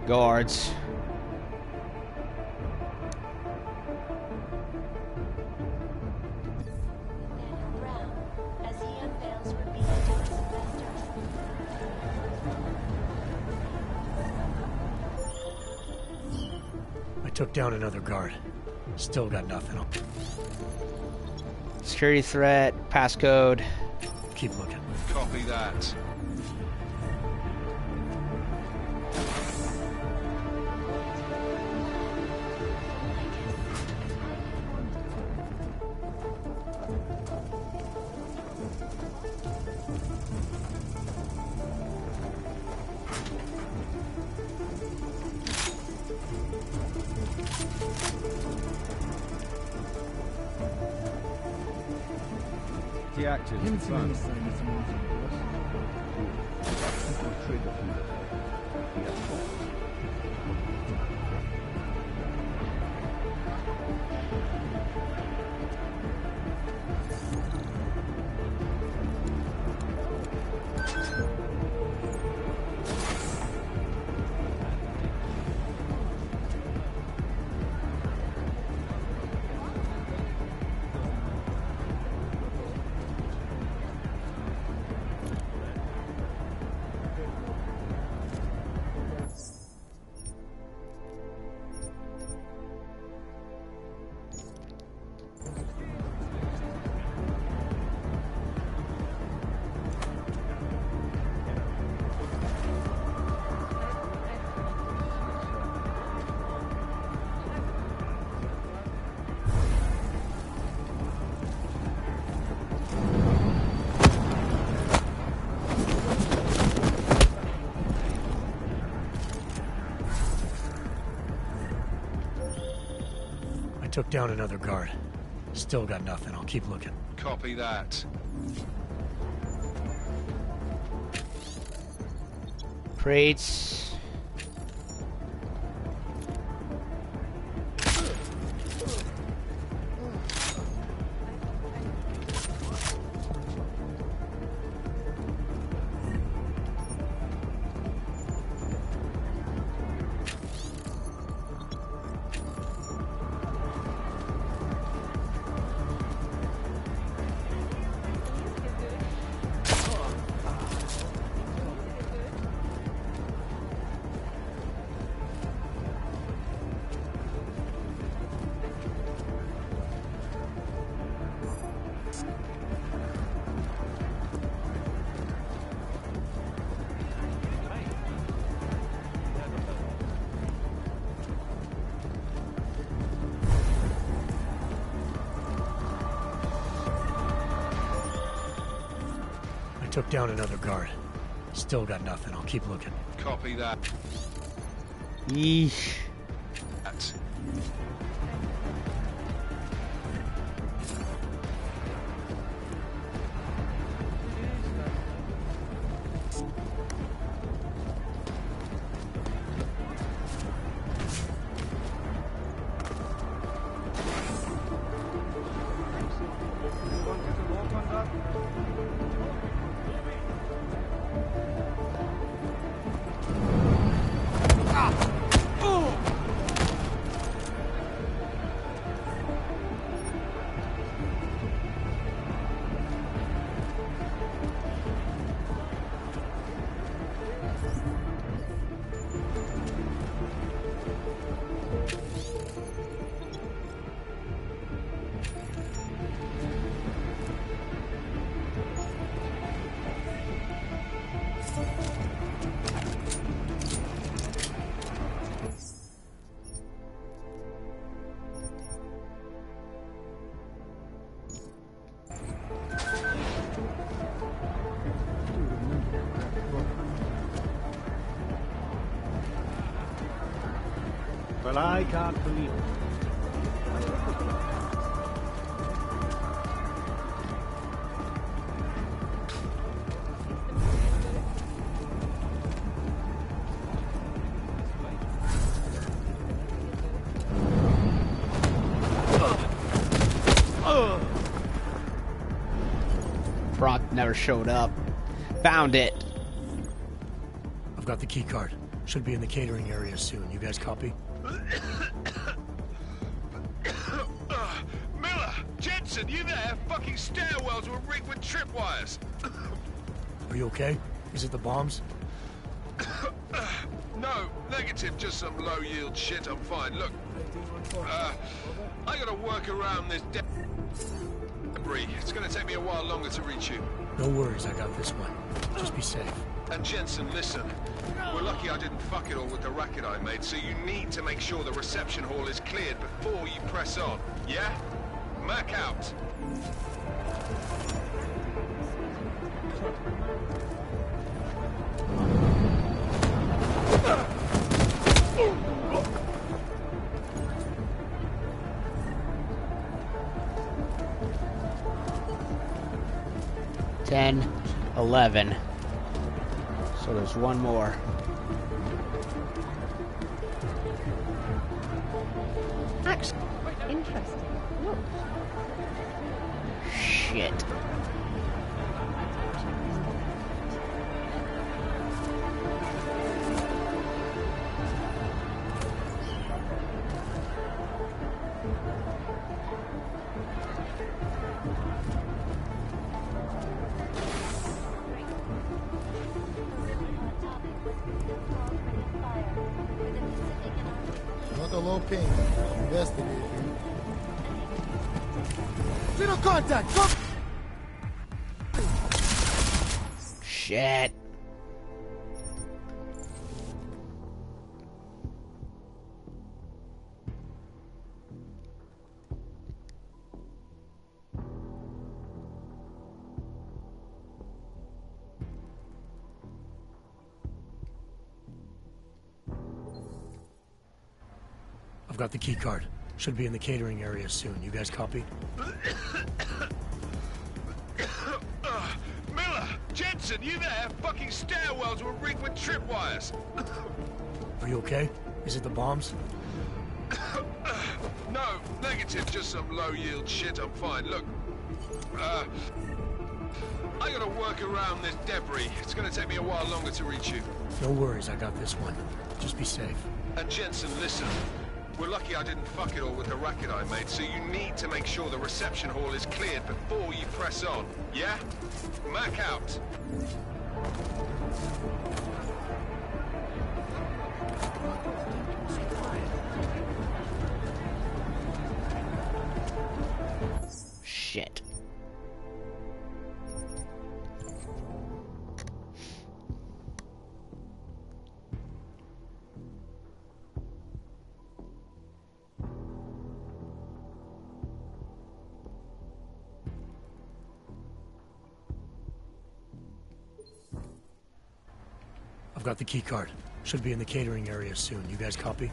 guards. I took down another guard. Still got nothing. Security threat, passcode. Keep looking. Copy that. Deactive. Confirmed. Trigger field. Took down another guard. Still got nothing. I'll keep looking. Copy that. Crates. Took down another guard. Still got nothing. I'll keep looking. Copy that. Yeesh. That. Well, I can't believe it. Brock never showed up. Found it. I've got the key card. Should be in the catering area soon. You guys copy? Miller! Jensen, you there? Fucking stairwells were rigged with tripwires. Are you okay? Is it the bombs? No, negative, just some low-yield shit, I'm fine. Look, I gotta work around this debris. It's gonna take me a while longer to reach you. No worries, I got this one. Just be safe. And Jensen, listen. We're lucky I didn't fuck it all with the racket I made, so you need to make sure the reception hall is cleared before you press on, yeah? Mac out. Ten, 11. So there's one more. Actually, interesting. Look. Shit. Not a low ping. Investigate. Zero contact! Come! Shit. I've got the key card. Should be in the catering area soon. You guys copy? Miller! Jensen, you there? Fucking stairwells were rigged with tripwires. Are you okay? Is it the bombs? No, negative, just some low-yield shit, I'm fine. Look, I gotta work around this debris. It's gonna take me a while longer to reach you. No worries, I got this one. Just be safe. And Jensen, listen. We're lucky I didn't fuck it all with the racket I made, so you need to make sure the reception hall is cleared before you press on, yeah? Mac out. Shit. I've got the key card. Should be in the catering area soon. You guys copy?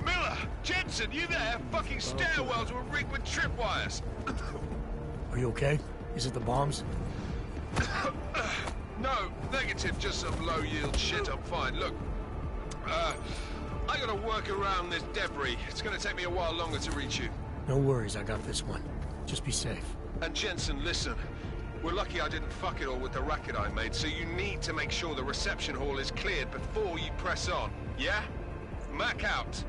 Miller! Jensen, you there? Fucking stairwells were rigged with tripwires. Are you okay? Is it the bombs? No, negative, just some low-yield shit, I'm fine. Look, I gotta work around this debris. It's gonna take me a while longer to reach you. No worries, I got this one. Just be safe. And Jensen, listen. We're lucky I didn't fuck it all with the racket I made, so you need to make sure the reception hall is cleared before you press on, yeah? Mac out.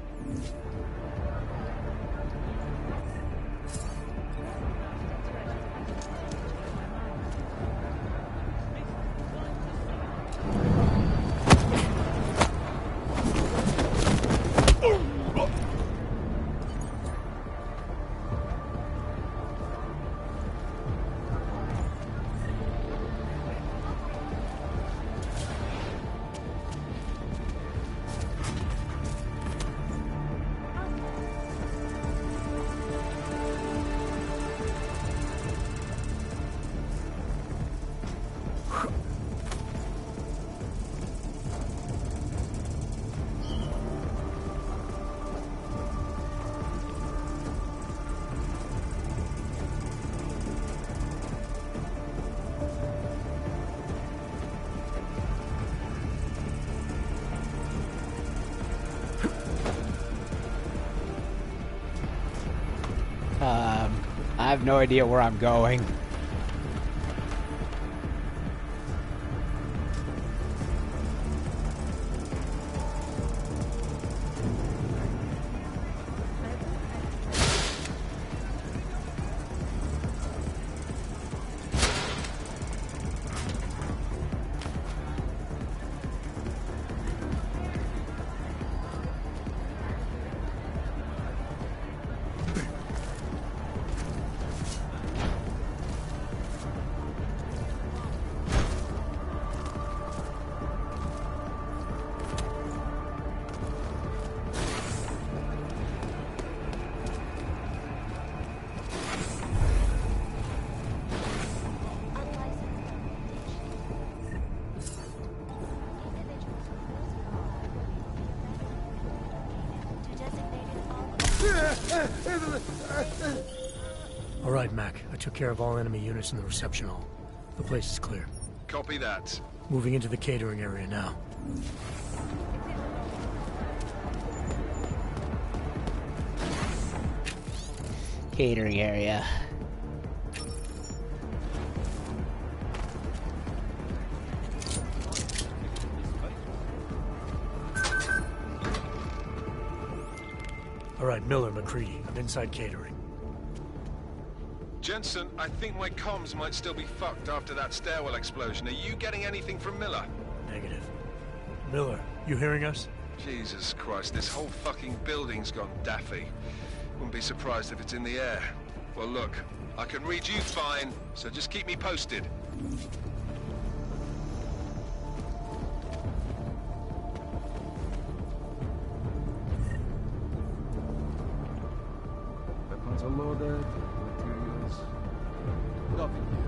have no idea where I'm going. All right, Mac. I took care of all enemy units in the reception hall. The place is clear. Copy that. Moving into the catering area now. Catering area. All right, Miller, McCready. I'm inside catering. Jensen, I think my comms might still be fucked after that stairwell explosion. Are you getting anything from Miller? Negative. Miller, you hearing us? Jesus Christ, this whole fucking building's gone daffy. Wouldn't be surprised if it's in the air. Well, look, I can read you fine, so just keep me posted. Weapons are loaded, materials. Nothing here.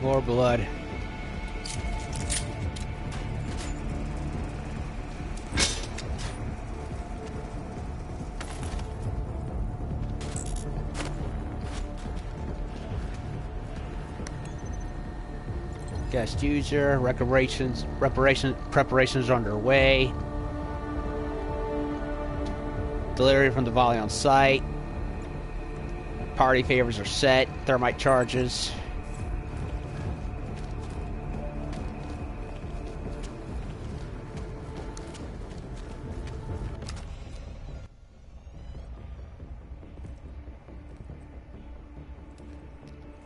More blood. Guest user, preparations underway. Delivery from the volley on site. Party favors are set. Thermite charges.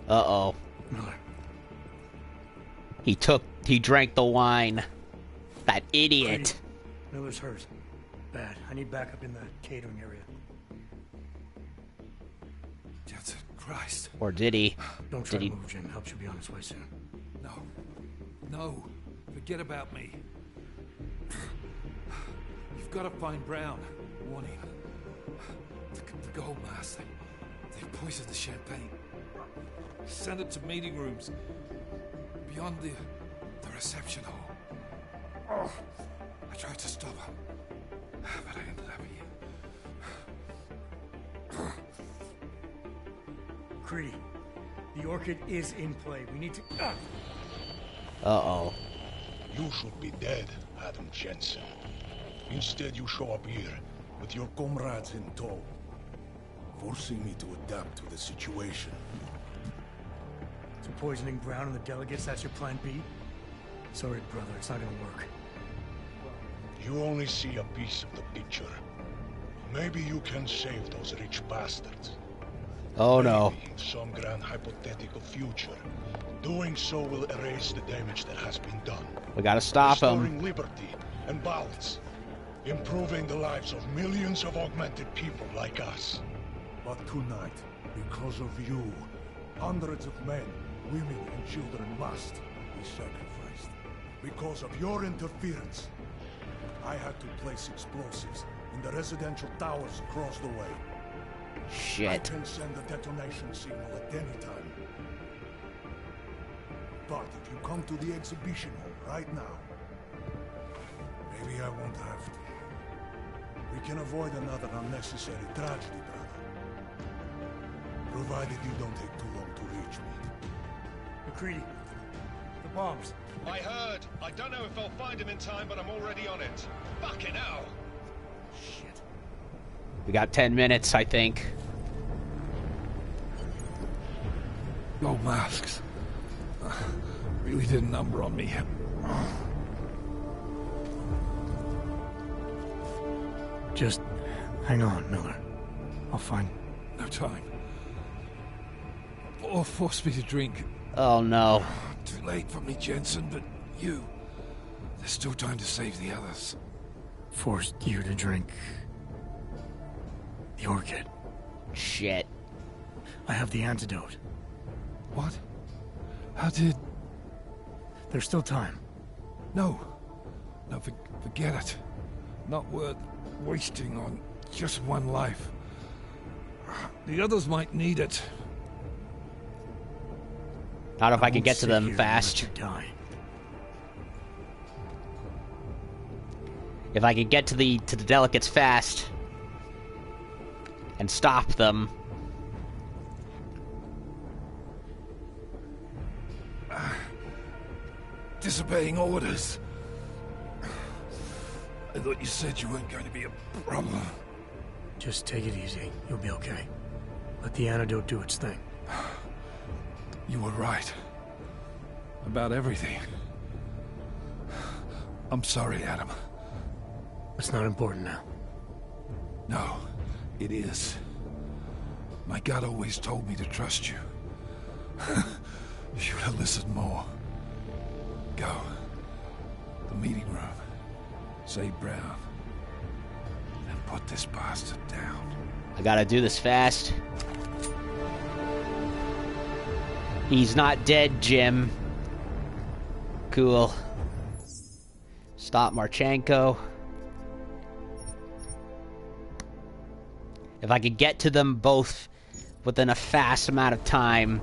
Uh-oh. Miller. He drank the wine. That idiot. Brady. Miller's hurt. Bad. I need backup in the catering area. Jensen, Christ. Or did he? Don't try to move, Jim. Help should be on its way soon. No. No. Forget about me. You've got to find Brown. Warn him. The gold mask. They poisoned the champagne. Send it to meeting rooms. Beyond the reception hall. Oh, I tried to stop him. But I ended up here. Creedy, the Orchid is in play. We need to... Uh-oh. You should be dead, Adam Jensen. Instead, you show up here with your comrades in tow, forcing me to adapt to the situation. So poisoning Brown and the delegates, that's your plan B? Sorry, brother, it's not gonna work. You only see a piece of the picture. Maybe you can save those rich bastards. Oh no. Maybe in some grand hypothetical future. Doing so will erase the damage that has been done. We gotta stop him. Restoring liberty and balance. Improving the lives of millions of augmented people like us. But tonight, because of you, hundreds of men, women, and children must be sacrificed. Because of your interference, I had to place explosives in the residential towers across the way. Shit. I can send a detonation signal at any time. But if you come to the exhibition hall right now, maybe I won't have to. We can avoid another unnecessary tragedy, brother. Provided you don't take too long to reach me. McCready, the bombs. I heard. I don't know if I'll find him in time, but I'm already on it. Fucking hell. Shit. We got 10 minutes, I think. No masks. Really did a number on me. Just hang on, Miller. I'll find... No time. Or force me to drink. Oh no. Too late for me, Jensen, but you... There's still time to save the others. Forced you to drink... the orchid. Shit. I have the antidote. What? How did... There's still time. No. No, forget it. Not worth wasting on just one life. The others might need it. Not if I can get to them fast. If I can get to the delegates fast and stop them. Disobeying orders. I thought you said you weren't going to be a problem. Just take it easy. You'll be okay. Let the antidote do its thing. You were right. About everything. I'm sorry, Adam. It's not important now. No, it is. My God always told me to trust you. You should have listened more. Go. The meeting room. Say Brown. And put this bastard down. I gotta do this fast. He's not dead, Jim. Cool. Stop Marchenko. If I could get to them both within a fast amount of time.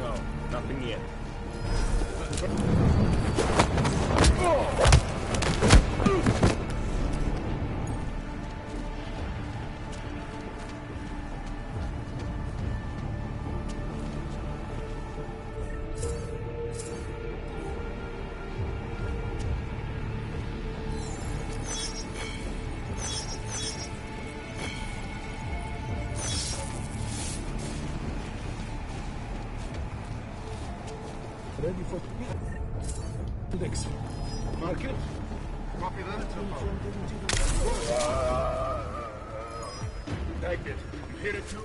No, nothing yet. Ready for next. Mark it. Copy that. Take it. You hear it too?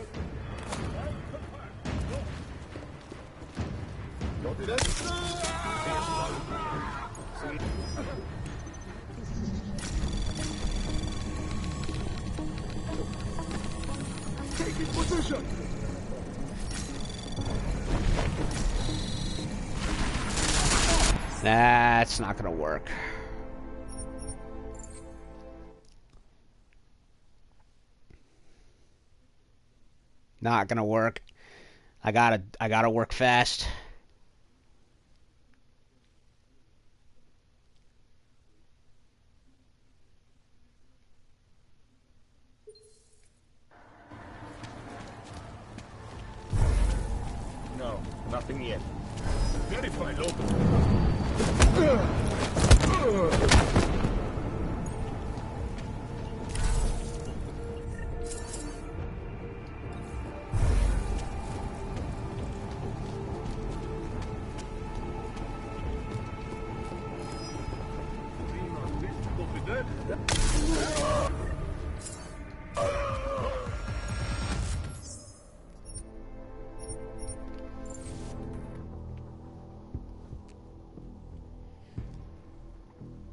Copy that. Take it position. That's not gonna work. Not gonna work. I gotta work fast. No, nothing yet. Verify local.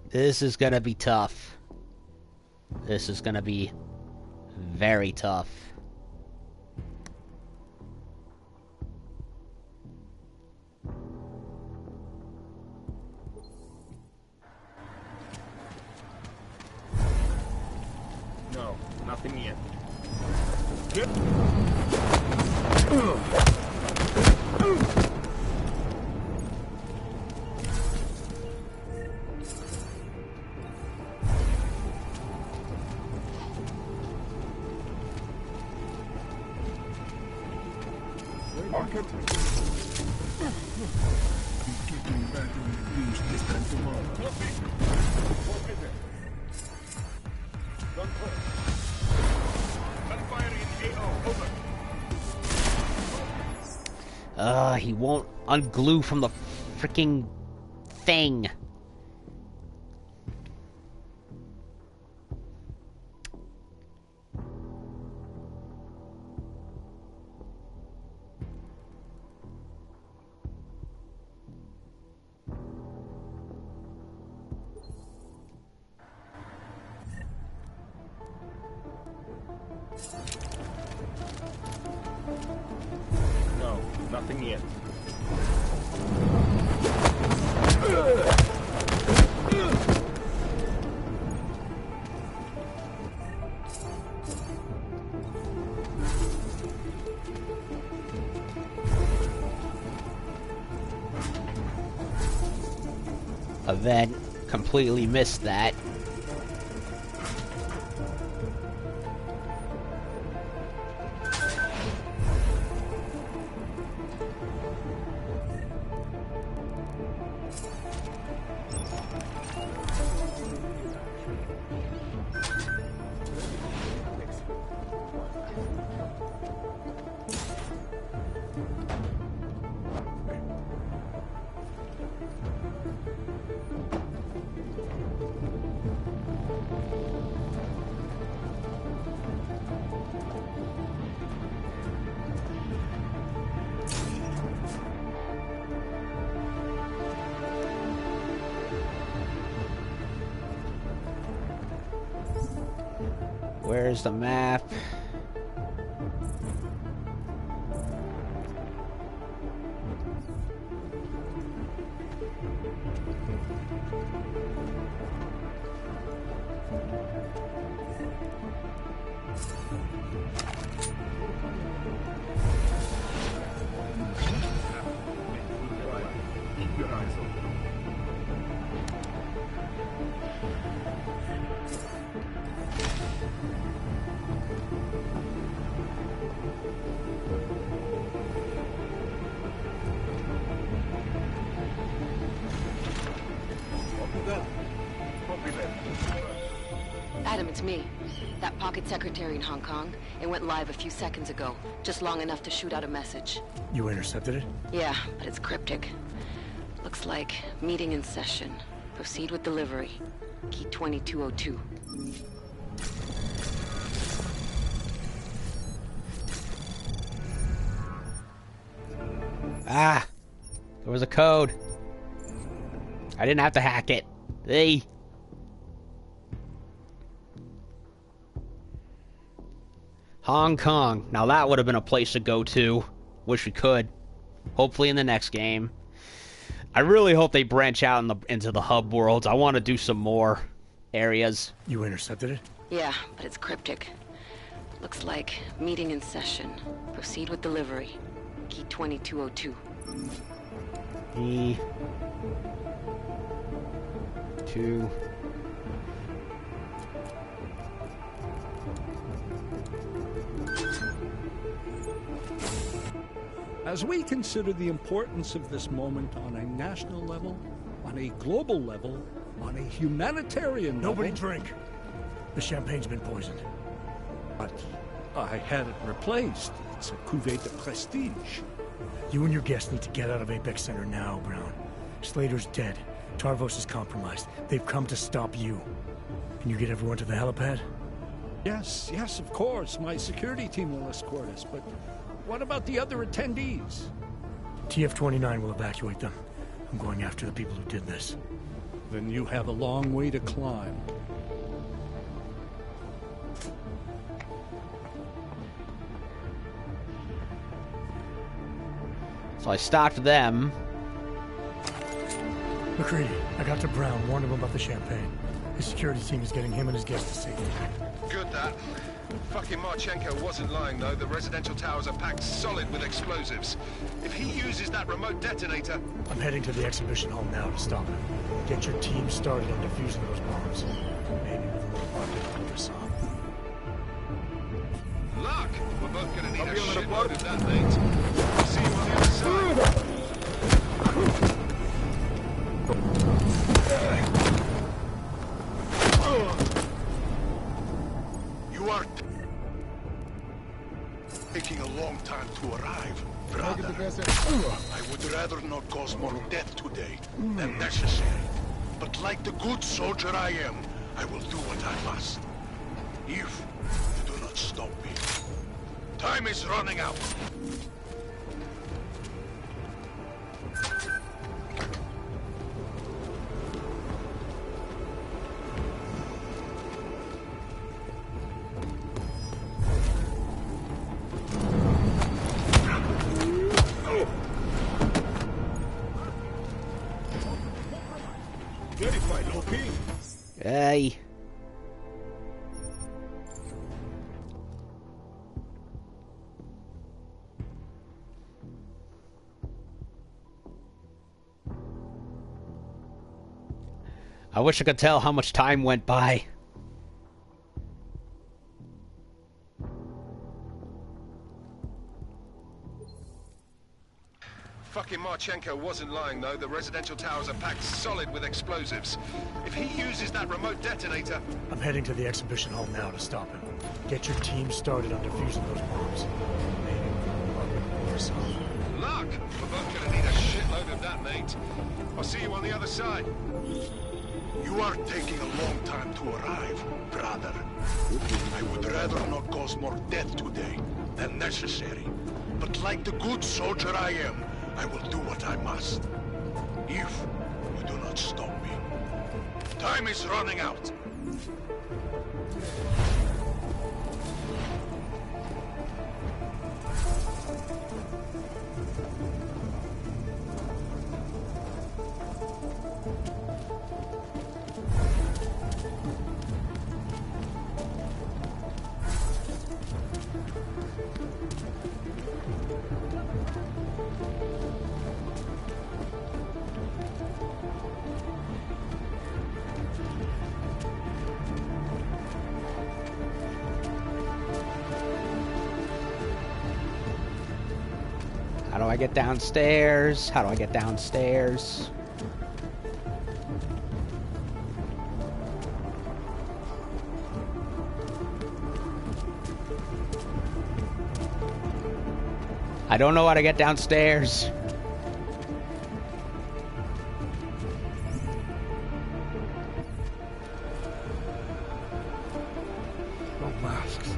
This is gonna be tough. This is gonna be very tough. No, nothing yet. Get. Market. Be getting back on the Deus this time tomorrow. Gunfire in AO, over. He won't unglue from the freaking thing. No, nothing yet. Event completely missed that. Where's the map? Keep your eyes open. Adam, it's me. That pocket secretary in Hong Kong. It went live a few seconds ago. Just long enough to shoot out a message. You intercepted it? Yeah, but it's cryptic. Looks like meeting in session. Proceed with delivery. Key 2202. Ah! There was a code. I didn't have to hack it. Hey! Hong Kong. Now that would have been a place to go to. Wish we could. Hopefully in the next game. I really hope they branch out into the hub worlds. I want to do some more areas. You intercepted it? Yeah, but it's cryptic. Looks like meeting in session. Proceed with delivery. Key 2202. Two. As we consider the importance of this moment on a national level, on a global level, on a humanitarian level... Nobody drink. The champagne's been poisoned. But I had it replaced. It's a cuvée de prestige. You and your guests need to get out of Apex Center now, Brown. Slater's dead. Tarvos is compromised. They've come to stop you. Can you get everyone to the helipad? Yes, yes, of course. My security team will escort us, but what about the other attendees? TF-29 will evacuate them. I'm going after the people who did this. Then you have a long way to climb. So I stopped them. McCready, I got to Brown, warned him about the champagne. His security team is getting him and his guests to safety. Good, that. Fucking Marchenko wasn't lying, though. The residential towers are packed solid with explosives. If he uses that remote detonator... I'm heading to the exhibition hall now to stop him. Get your team started on defusing those bombs. Maybe with a little market to pull this off. Luck! We're both gonna need a shitload of that, mate. I'll see you on the other side. You are taking a long time to arrive, brother. I would rather not cause more death today than necessary. But like the good soldier I am, I will do what I must. If you do not stop me. Time is running out. Hey. I wish I could tell how much time went by. Fucking Marchenko wasn't lying, though. The residential towers are packed solid with explosives. If he uses that remote detonator... I'm heading to the exhibition hall now to stop him. Get your team started on defusing those bombs. Maybe with a little luck we can pull this off. Luck! We're both gonna need a shitload of that, mate. I'll see you on the other side. You are taking a long time to arrive, brother. I would rather not cause more death today than necessary. But like the good soldier I am, I will do what I must. If you do not stop me. Time is running out. How do I get downstairs? How do I get downstairs? I don't know how to get downstairs. No masks.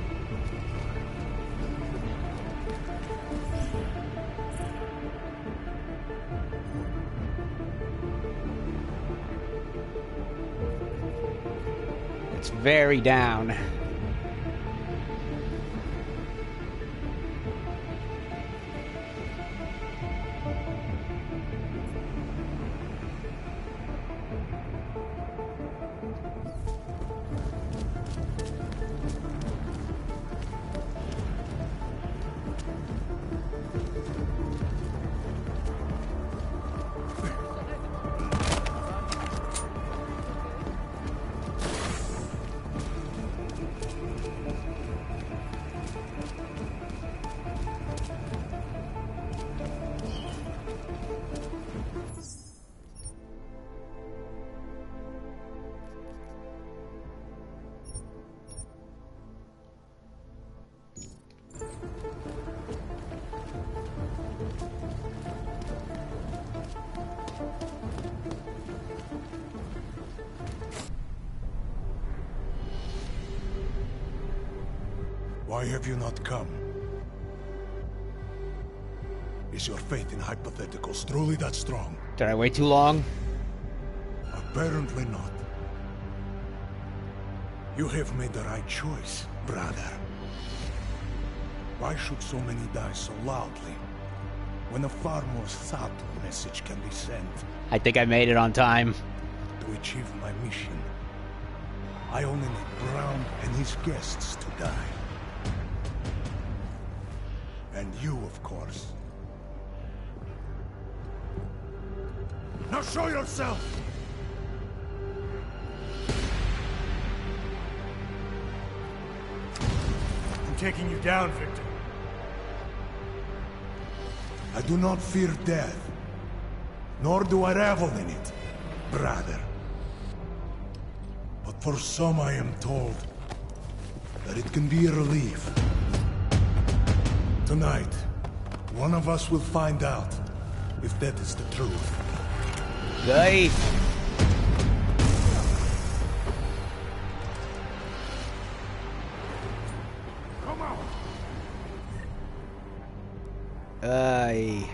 It's very down. Why have you not come? Is your faith in hypotheticals truly that strong? Did I wait too long? Apparently not. You have made the right choice, brother. Why should so many die so loudly, when a far more subtle message can be sent? I think I made it on time. To achieve my mission, I only need Brown and his guests to die. And you, of course. Now show yourself! I'm taking you down, Victor. I do not fear death, nor do I revel in it, brother. But for some I am told that it can be a relief. Tonight, one of us will find out if that is the truth. Hey. Come on. Aye.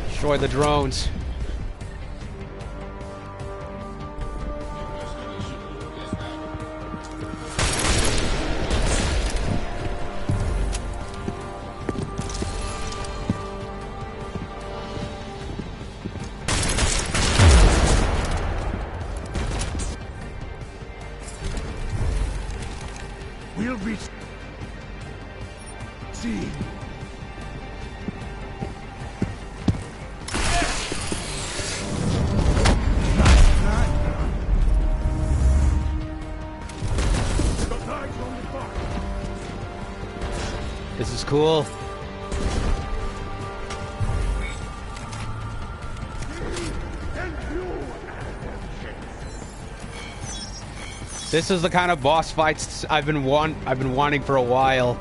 Destroy the drones. We'll be seen. This is cool. This is the kind of boss fights I've been wanting for a while.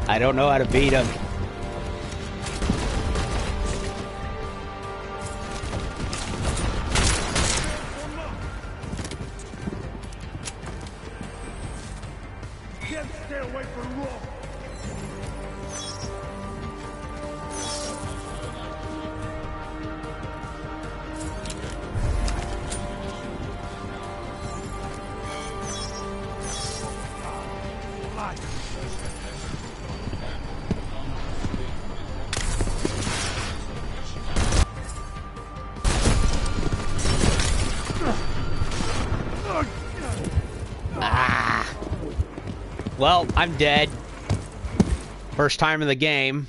I don't know how to beat him. Can't stay away from Raw. Well, I'm dead. First time in the game.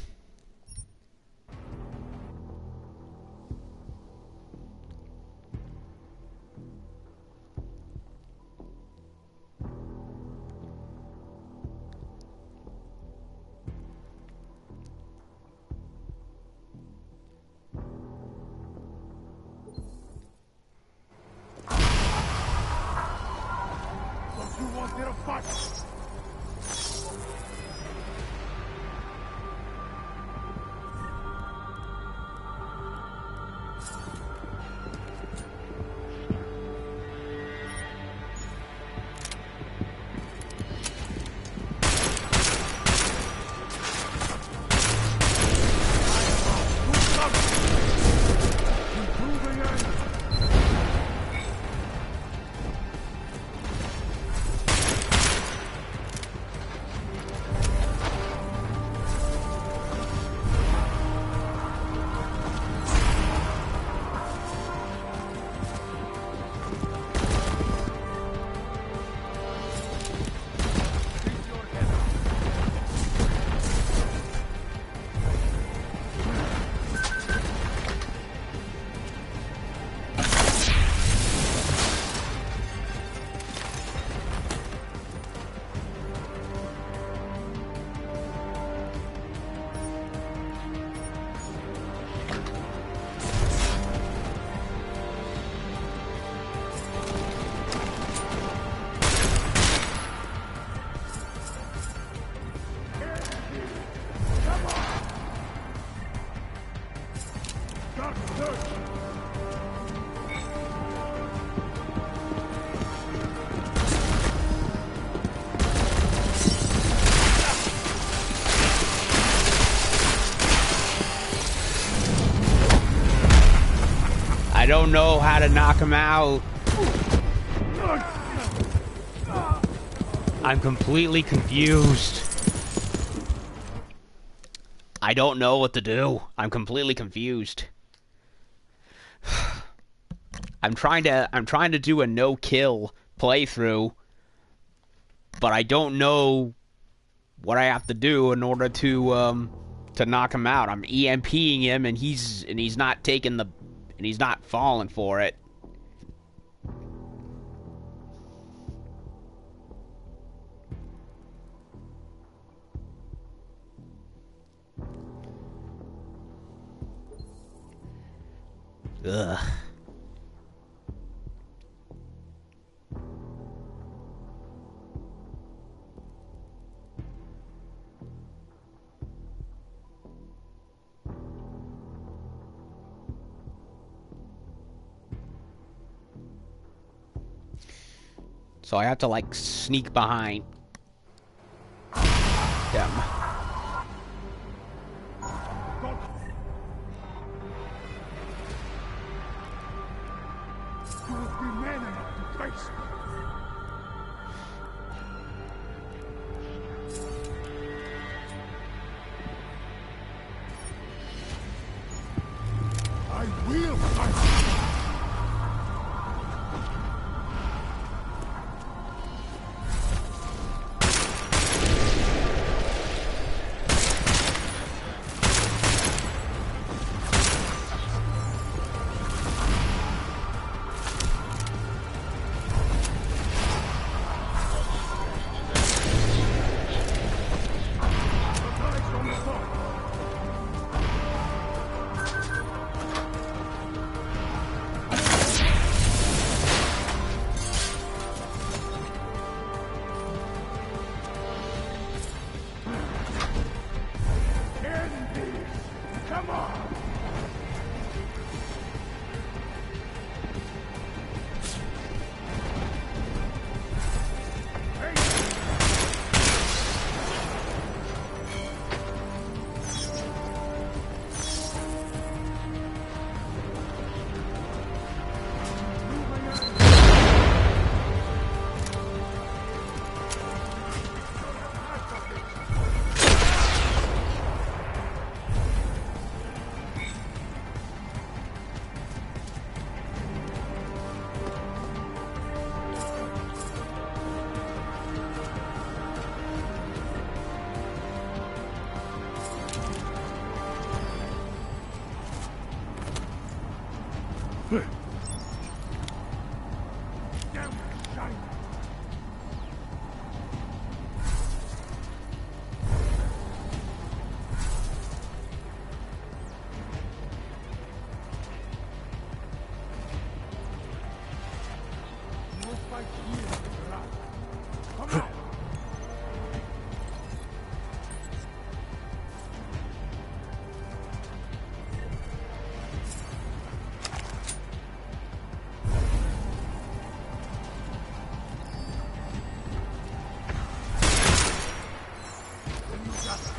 I don't know how to knock him out. I'm completely confused. I don't know what to do. I'm completely confused. I'm trying to do a no-kill playthrough, but I don't know what I have to do in order to knock him out. I'm EMPing him, and he's not taking the, and he's not falling for it. Ugh. So I have to, like, sneak behind them. You will be man enough to face me. I will fight. Come on!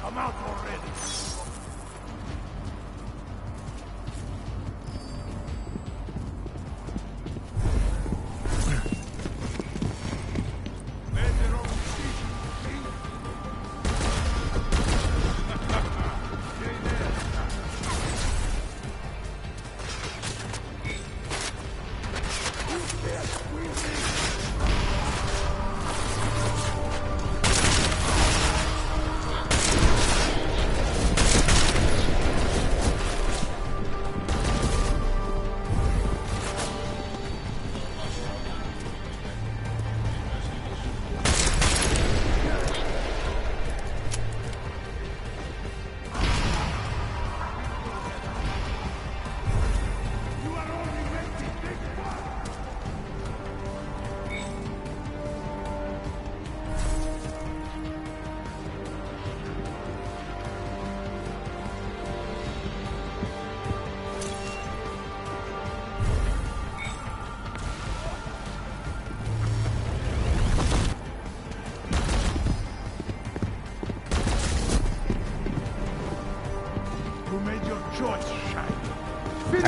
Come out already!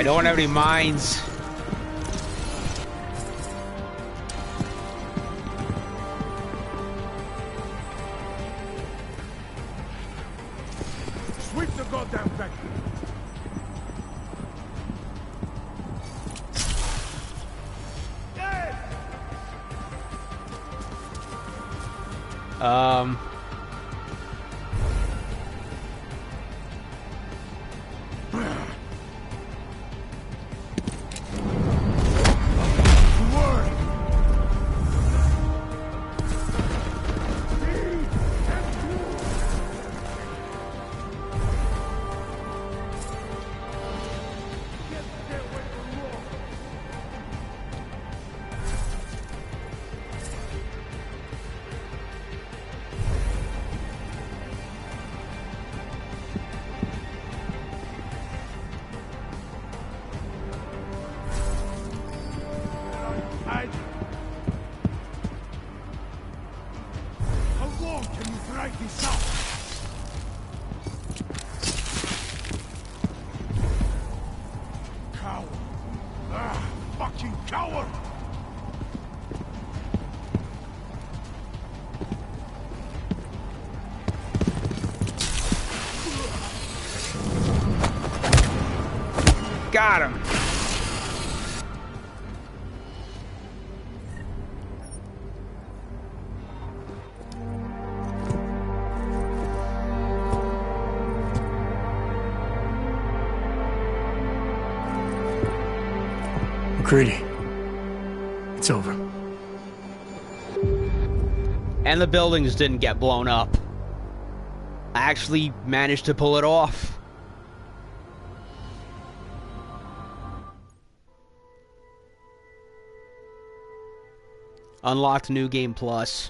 don't have any mines. Sweep the goddamn factory. Um... How long can you drag this out? Coward. Ah, fucking coward! Got him. McCready. It's over. And the buildings didn't get blown up. I actually managed to pull it off. Unlocked New Game Plus.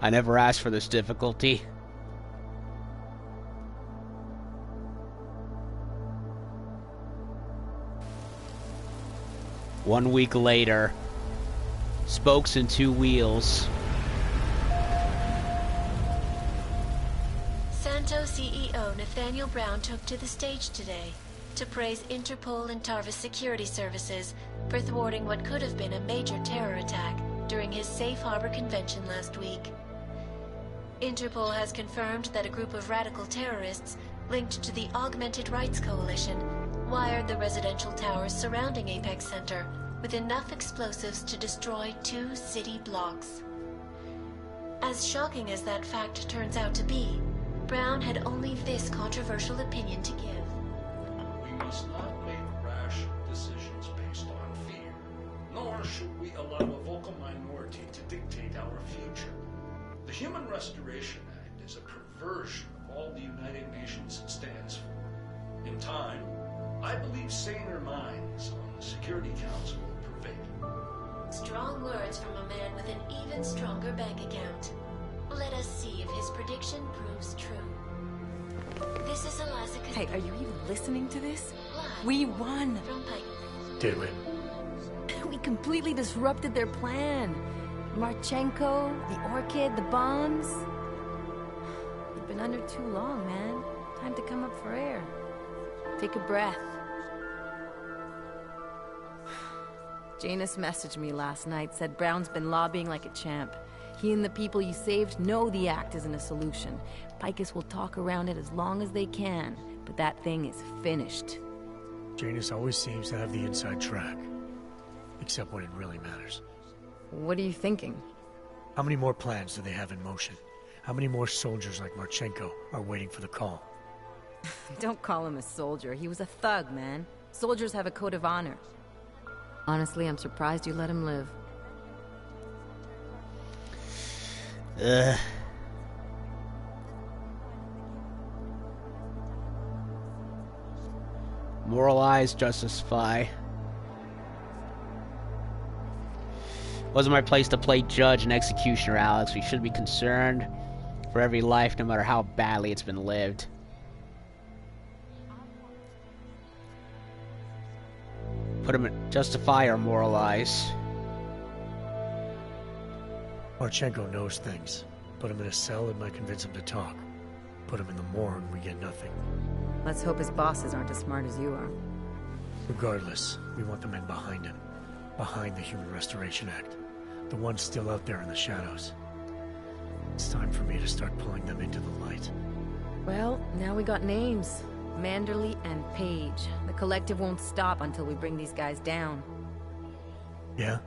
I never asked for this difficulty. One week later, spokes and two wheels. Santo CEO Nathaniel Brown took to the stage today to praise Interpol and Tarvis security services for thwarting what could have been a major terror attack during his Safe Harbor convention last week. Interpol has confirmed that a group of radical terrorists linked to the Augmented Rights Coalition wired the residential towers surrounding Apex Center with enough explosives to destroy 2 city blocks. As shocking as that fact turns out to be, Brown had only this controversial opinion to give. We must not make rash decisions based on fear, nor should we allow a vocal minority to dictate our future. The Human Restoration Act is a perversion of all the United Nations stands for. In time, I believe saner minds on the Security Council will prevail. Strong words from a man with an even stronger bank account. Let us see if his prediction proves true. This is Eliza. Hey, are you even listening to this? We won! Did we? We completely disrupted their plan. Marchenko, the Orchid, the bombs. You've been under too long, man. Time to come up for air. Take a breath. Janus messaged me last night, said Brown's been lobbying like a champ. He and the people you saved know the act isn't a solution. Picus will talk around it as long as they can, but that thing is finished. Janus always seems to have the inside track. Except when it really matters. What are you thinking? How many more plans do they have in motion? How many more soldiers like Marchenko are waiting for the call? Don't call him a soldier. He was a thug, man. Soldiers have a code of honor. Honestly, I'm surprised you let him live. Ugh. Moralize, justify. Wasn't my place to play judge and executioner, Alex. We should be concerned for every life, no matter how badly it's been lived. Put him in justify or moralize. Marchenko knows things. Put him in a cell, it might convince him to talk. Put him in the morgue, we get nothing. Let's hope his bosses aren't as smart as you are. Regardless, we want the men behind him. Behind the Human Restoration Act. The ones still out there in the shadows. It's time for me to start pulling them into the light. Well, now we got names. Manderley and Page. The collective won't stop until we bring these guys down. Yeah?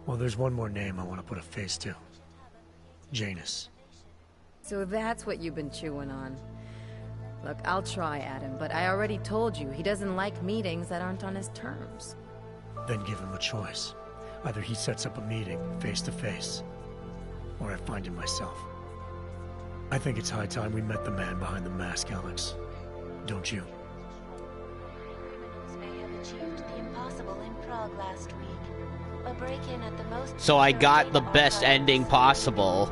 Well, there's one more name I want to put a face to. Janus. So that's what you've been chewing on. Look, I'll try, Adam, but I already told you he doesn't like meetings that aren't on his terms. Then give him a choice. Either he sets up a meeting, face to face, or I find him myself. I think it's high time we met the man behind the mask, Alex. Don't you? Criminals may have achieved the impossible in Prague last week. A break-in at the most... So I got the best ending possible.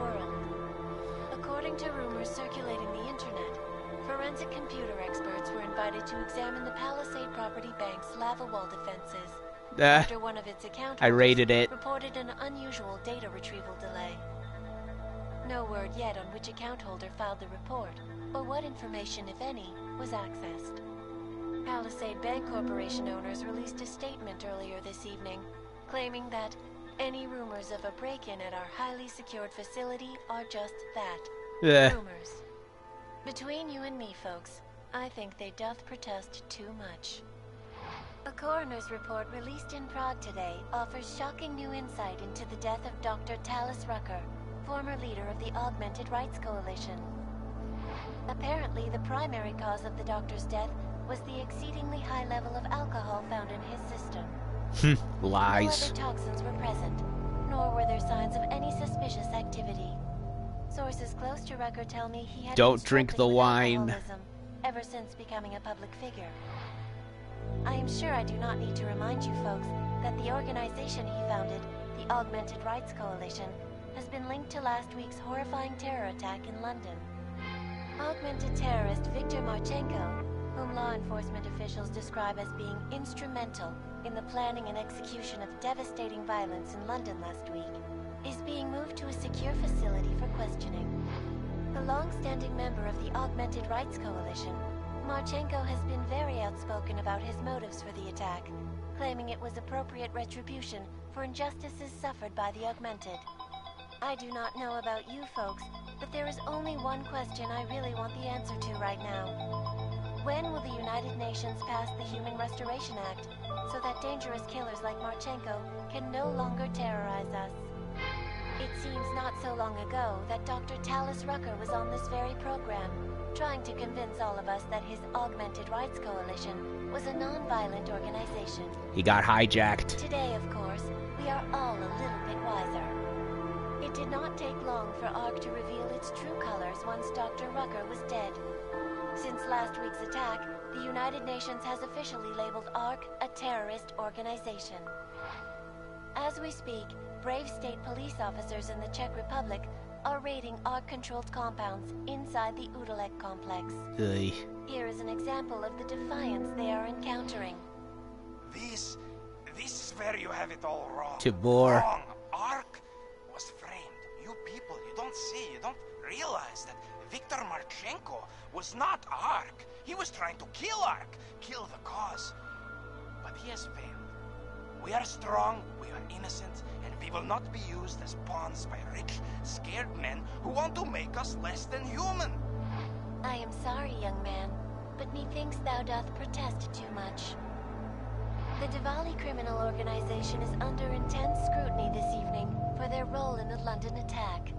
According to rumors circulating the internet, forensic computer experts were invited to examine the Palisade Property Bank's lava wall defenses. After one of its account I rated it. reported an unusual data retrieval delay. No word yet on which account holder filed the report, or what information, if any, was accessed. Palisade Bank Corporation owners released a statement earlier this evening, claiming that any rumors of a break-in at our highly secured facility are just that. Rumors. Between you and me, folks, I think they doth protest too much. A coroner's report released in Prague today offers shocking new insight into the death of Dr. Talis Rucker, former leader of the Augmented Rights Coalition. Apparently, the primary cause of the doctor's death was the exceedingly high level of alcohol found in his system. Lies. No other toxins were present, nor were there signs of any suspicious activity. Sources close to Rucker tell me he had Don't drink the wine. alcoholism ever since becoming a public figure. I am sure I do not need to remind you folks that the organization he founded, the Augmented Rights Coalition, has been linked to last week's horrifying terror attack in London. Augmented terrorist Viktor Marchenko, whom law enforcement officials describe as being instrumental in the planning and execution of devastating violence in London last week, is being moved to a secure facility for questioning. The long-standing member of the Augmented Rights Coalition, Marchenko has been very outspoken about his motives for the attack, claiming it was appropriate retribution for injustices suffered by the Augmented. I do not know about you folks, but there is only one question I really want the answer to right now. When will the United Nations pass the Human Restoration Act so that dangerous killers like Marchenko can no longer terrorize us? It seems not so long ago that Dr. Talis Rucker was on this very program, trying to convince all of us that his Augmented Rights Coalition was a non-violent organization. He got hijacked. Today, of course, we are all a little bit wiser. It did not take long for ARC to reveal its true colors once Dr. Rucker was dead. Since last week's attack, the United Nations has officially labeled ARC a terrorist organization. As we speak, brave state police officers in the Czech Republic are raiding ARC-controlled compounds inside the Udalek complex. Here is an example of the defiance they are encountering. This is where you have it all wrong. Tibor. Wrong. ARC was framed. You people, you don't see, you don't realize that Viktor Marchenko was not ARC. He was trying to kill ARC, kill the cause. But he has failed. We are strong, we are innocent, and we will not be used as pawns by rich, scared men who want to make us less than human. I am sorry, young man, but methinks thou doth protest too much. The Diwali criminal organization is under intense scrutiny this evening for their role in the London attack.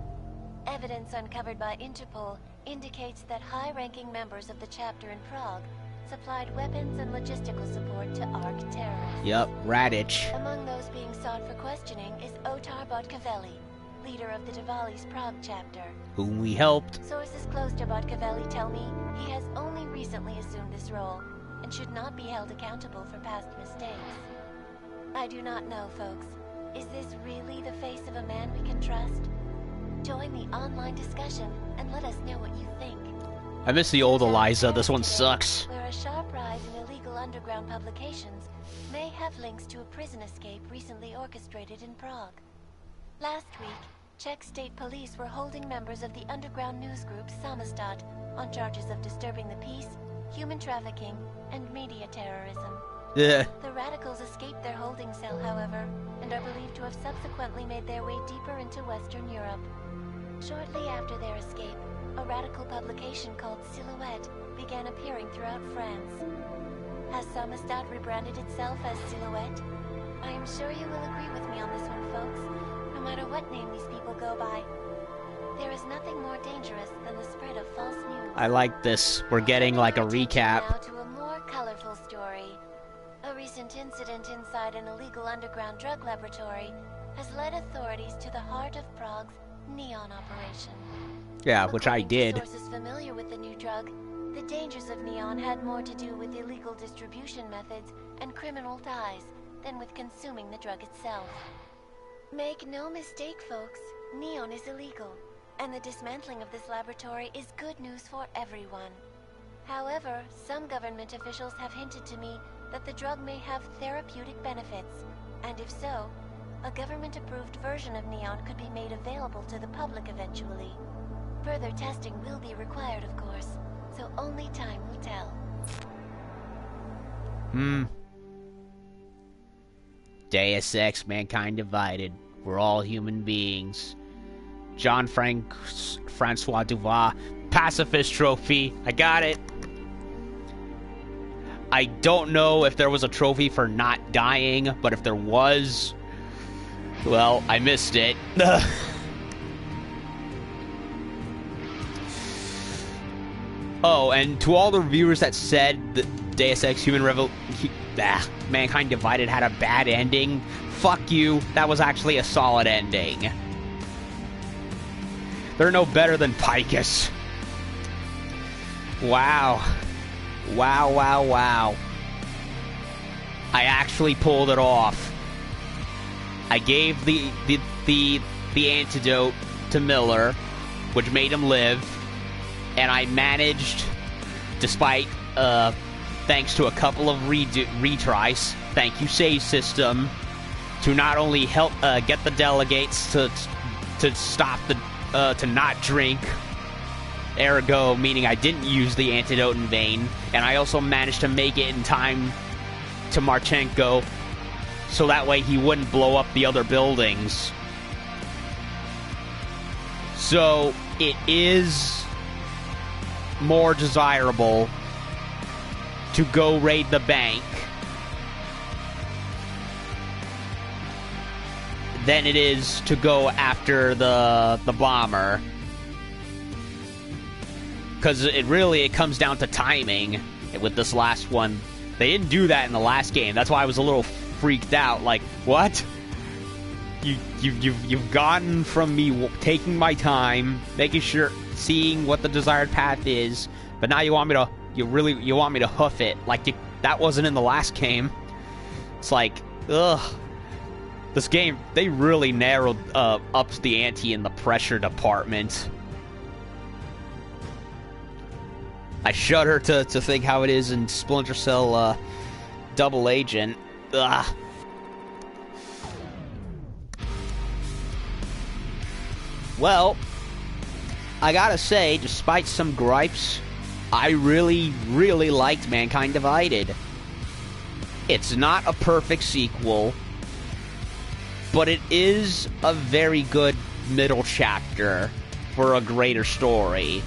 Evidence uncovered by Interpol indicates that high-ranking members of the chapter in Prague supplied weapons and logistical support to ARC terrorists. Yup, Radich. Among those being sought for questioning is Otar Bodkavelli, leader of the Diwali's Prague chapter. Whom we helped. Sources close to Bodkavelli tell me he has only recently assumed this role and should not be held accountable for past mistakes. I do not know, folks. Is this really the face of a man we can trust? Join the online discussion and let us know what you think. I miss the old Eliza. This one sucks. Where a sharp rise in illegal underground publications may have links to a prison escape recently orchestrated in Prague. Last week, Czech state police were holding members of the underground news group Samizdat on charges of disturbing the peace, human trafficking, and media terrorism. Yeah. The radicals escaped their holding cell, however, and are believed to have subsequently made their way deeper into Western Europe. Shortly after their escape, a radical publication called Silhouette began appearing throughout France. Has Samizdat rebranded itself as Silhouette? I am sure you will agree with me on this one, folks, no matter what name these people go by. There is nothing more dangerous than the spread of false news. I like this. We're getting like a recap. Now to a more colorful story. A recent incident inside an illegal underground drug laboratory has led authorities to the heart of Prague's Neon operation. Yeah, which I did. Sources familiar with the new drug, the dangers of Neon had more to do with illegal distribution methods and criminal ties than with consuming the drug itself. Make no mistake, folks, Neon is illegal, and the dismantling of this laboratory is good news for everyone. However, some government officials have hinted to me that the drug may have therapeutic benefits, and if so, a government-approved version of Neon could be made available to the public eventually. Further testing will be required, of course, so only time will tell. Deus Ex, Mankind Divided. We're all human beings. Jean-Francois Duval, Pacifist Trophy. I got it. I don't know if there was a trophy for not dying, but if there was, well, I missed it. Oh, and to all the reviewers that said that Deus Ex Mankind Divided had a bad ending, fuck you. That was actually a solid ending. They're no better than Picus. Wow. Wow. I actually pulled it off. I gave the antidote to Miller, which made him live, and I managed, despite thanks to a couple of retries, thank you save system, to not only help get the delegates to stop to not drink, ergo meaning I didn't use the antidote in vain, and I also managed to make it in time to Marchenko, so that way he wouldn't blow up the other buildings. So it is more desirable to go raid the bank than it is to go after the bomber. Because it comes down to timing with this last one. They didn't do that in the last game. That's why I was a little freaked out. Like, what? You've gotten from me taking my time, making sure, seeing what the desired path is, but now you want me to hoof it. Like, that wasn't in the last game. It's like, ugh. This game, they really narrowed up the ante in the pressure department. I shudder to think how it is in Splinter Cell Double Agent. Ugh. Well, I gotta say, despite some gripes, I really liked Mankind Divided. It's not a perfect sequel, but it is a very good middle chapter for a greater story.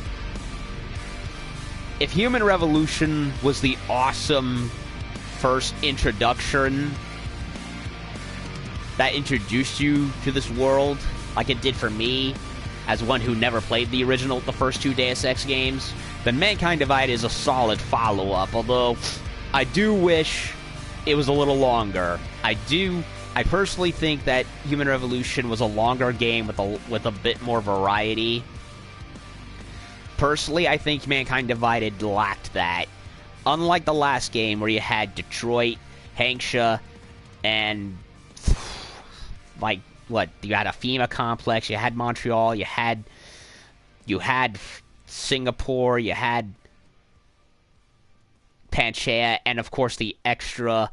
If Human Revolution was the awesome first introduction that introduced you to this world, like it did for me, as one who never played the first two Deus Ex games, then Mankind Divided is a solid follow-up, although I do wish it was a little longer. I personally think that Human Revolution was a longer game with a bit more variety. Personally, I think Mankind Divided lacked that. Unlike the last game where you had Detroit, Hangsha, and like what? You had a FEMA complex, you had Montreal, you had Singapore, you had Panchea, and of course the extra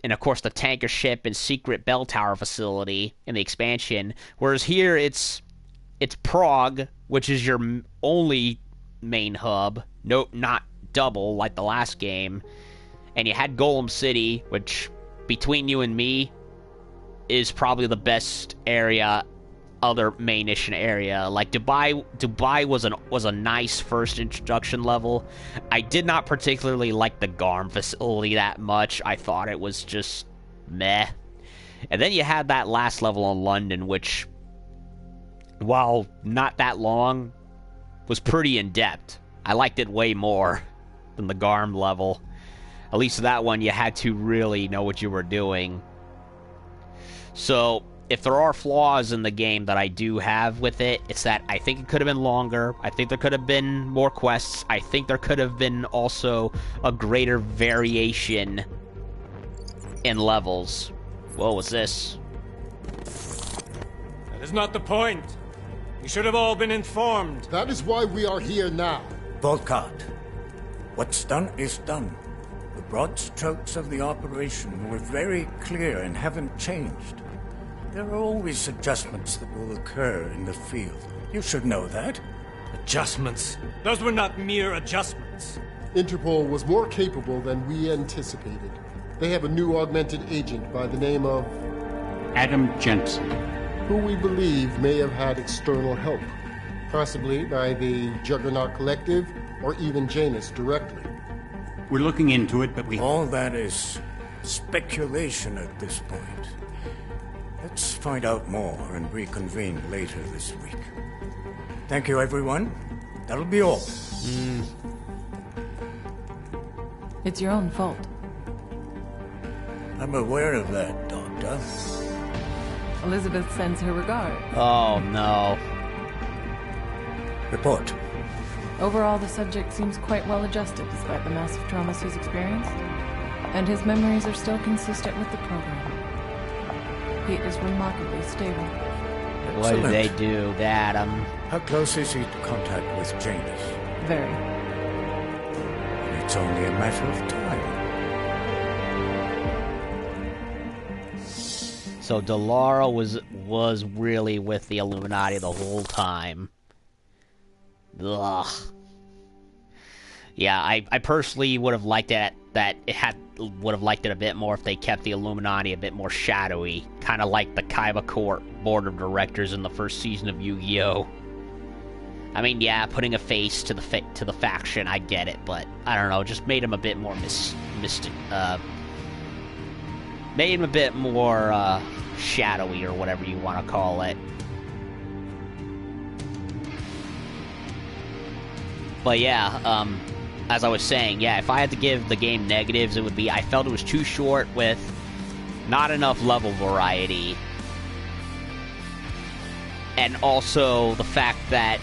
and of course the tanker ship and secret bell tower facility in the expansion. Whereas here it's Prague, which is your only main hub. No, not double like the last game. And you had Golem City, which between you and me is probably the best area, other main-ish area. Like Dubai was a nice first introduction level. I did not particularly like the Garm facility that much. I thought it was just meh. And then you had that last level in London, which, while not that long, was pretty in-depth. I liked it way more than the Garm level. At least that one, you had to really know what you were doing. So, if there are flaws in the game that I do have with it, it's that I think it could have been longer. I think there could have been more quests. I think there could have been also a greater variation in levels. What was this? That is not the point. You should have all been informed. That is why we are here now. Volkart, what's done is done. The broad strokes of the operation were very clear and haven't changed. There are always adjustments that will occur in the field. You should know that. Adjustments? Those were not mere adjustments. Interpol was more capable than we anticipated. They have a new augmented agent by the name of... Adam Jensen. Who we believe may have had external help. Possibly by the Juggernaut Collective or even Janus directly. We're looking into it, but we... All that is speculation at this point. Let's find out more and reconvene later this week. Thank you, everyone. That'll be all. It's your own fault. I'm aware of that, Doctor. Elizabeth sends her regards. Oh, no. Report. Overall, the subject seems quite well adjusted despite the massive traumas he's experienced, and his memories are still consistent with the program. He is remarkably stable. What did they do to Adam? How close is he to contact with Janus? Very. It's only a matter of time. So Delara was really with the Illuminati the whole time. Ugh. Yeah, I personally would have liked it would have liked it a bit more if they kept the Illuminati a bit more shadowy, kind of like the Kaiba Court board of directors in the first season of Yu-Gi-Oh. I mean, yeah, putting a face to the faction, I get it, but I don't know, just made him a bit more mystic, made him a bit more shadowy or whatever you want to call it. But yeah, as I was saying, yeah, if I had to give the game negatives, it would be I felt it was too short with not enough level variety. And also the fact that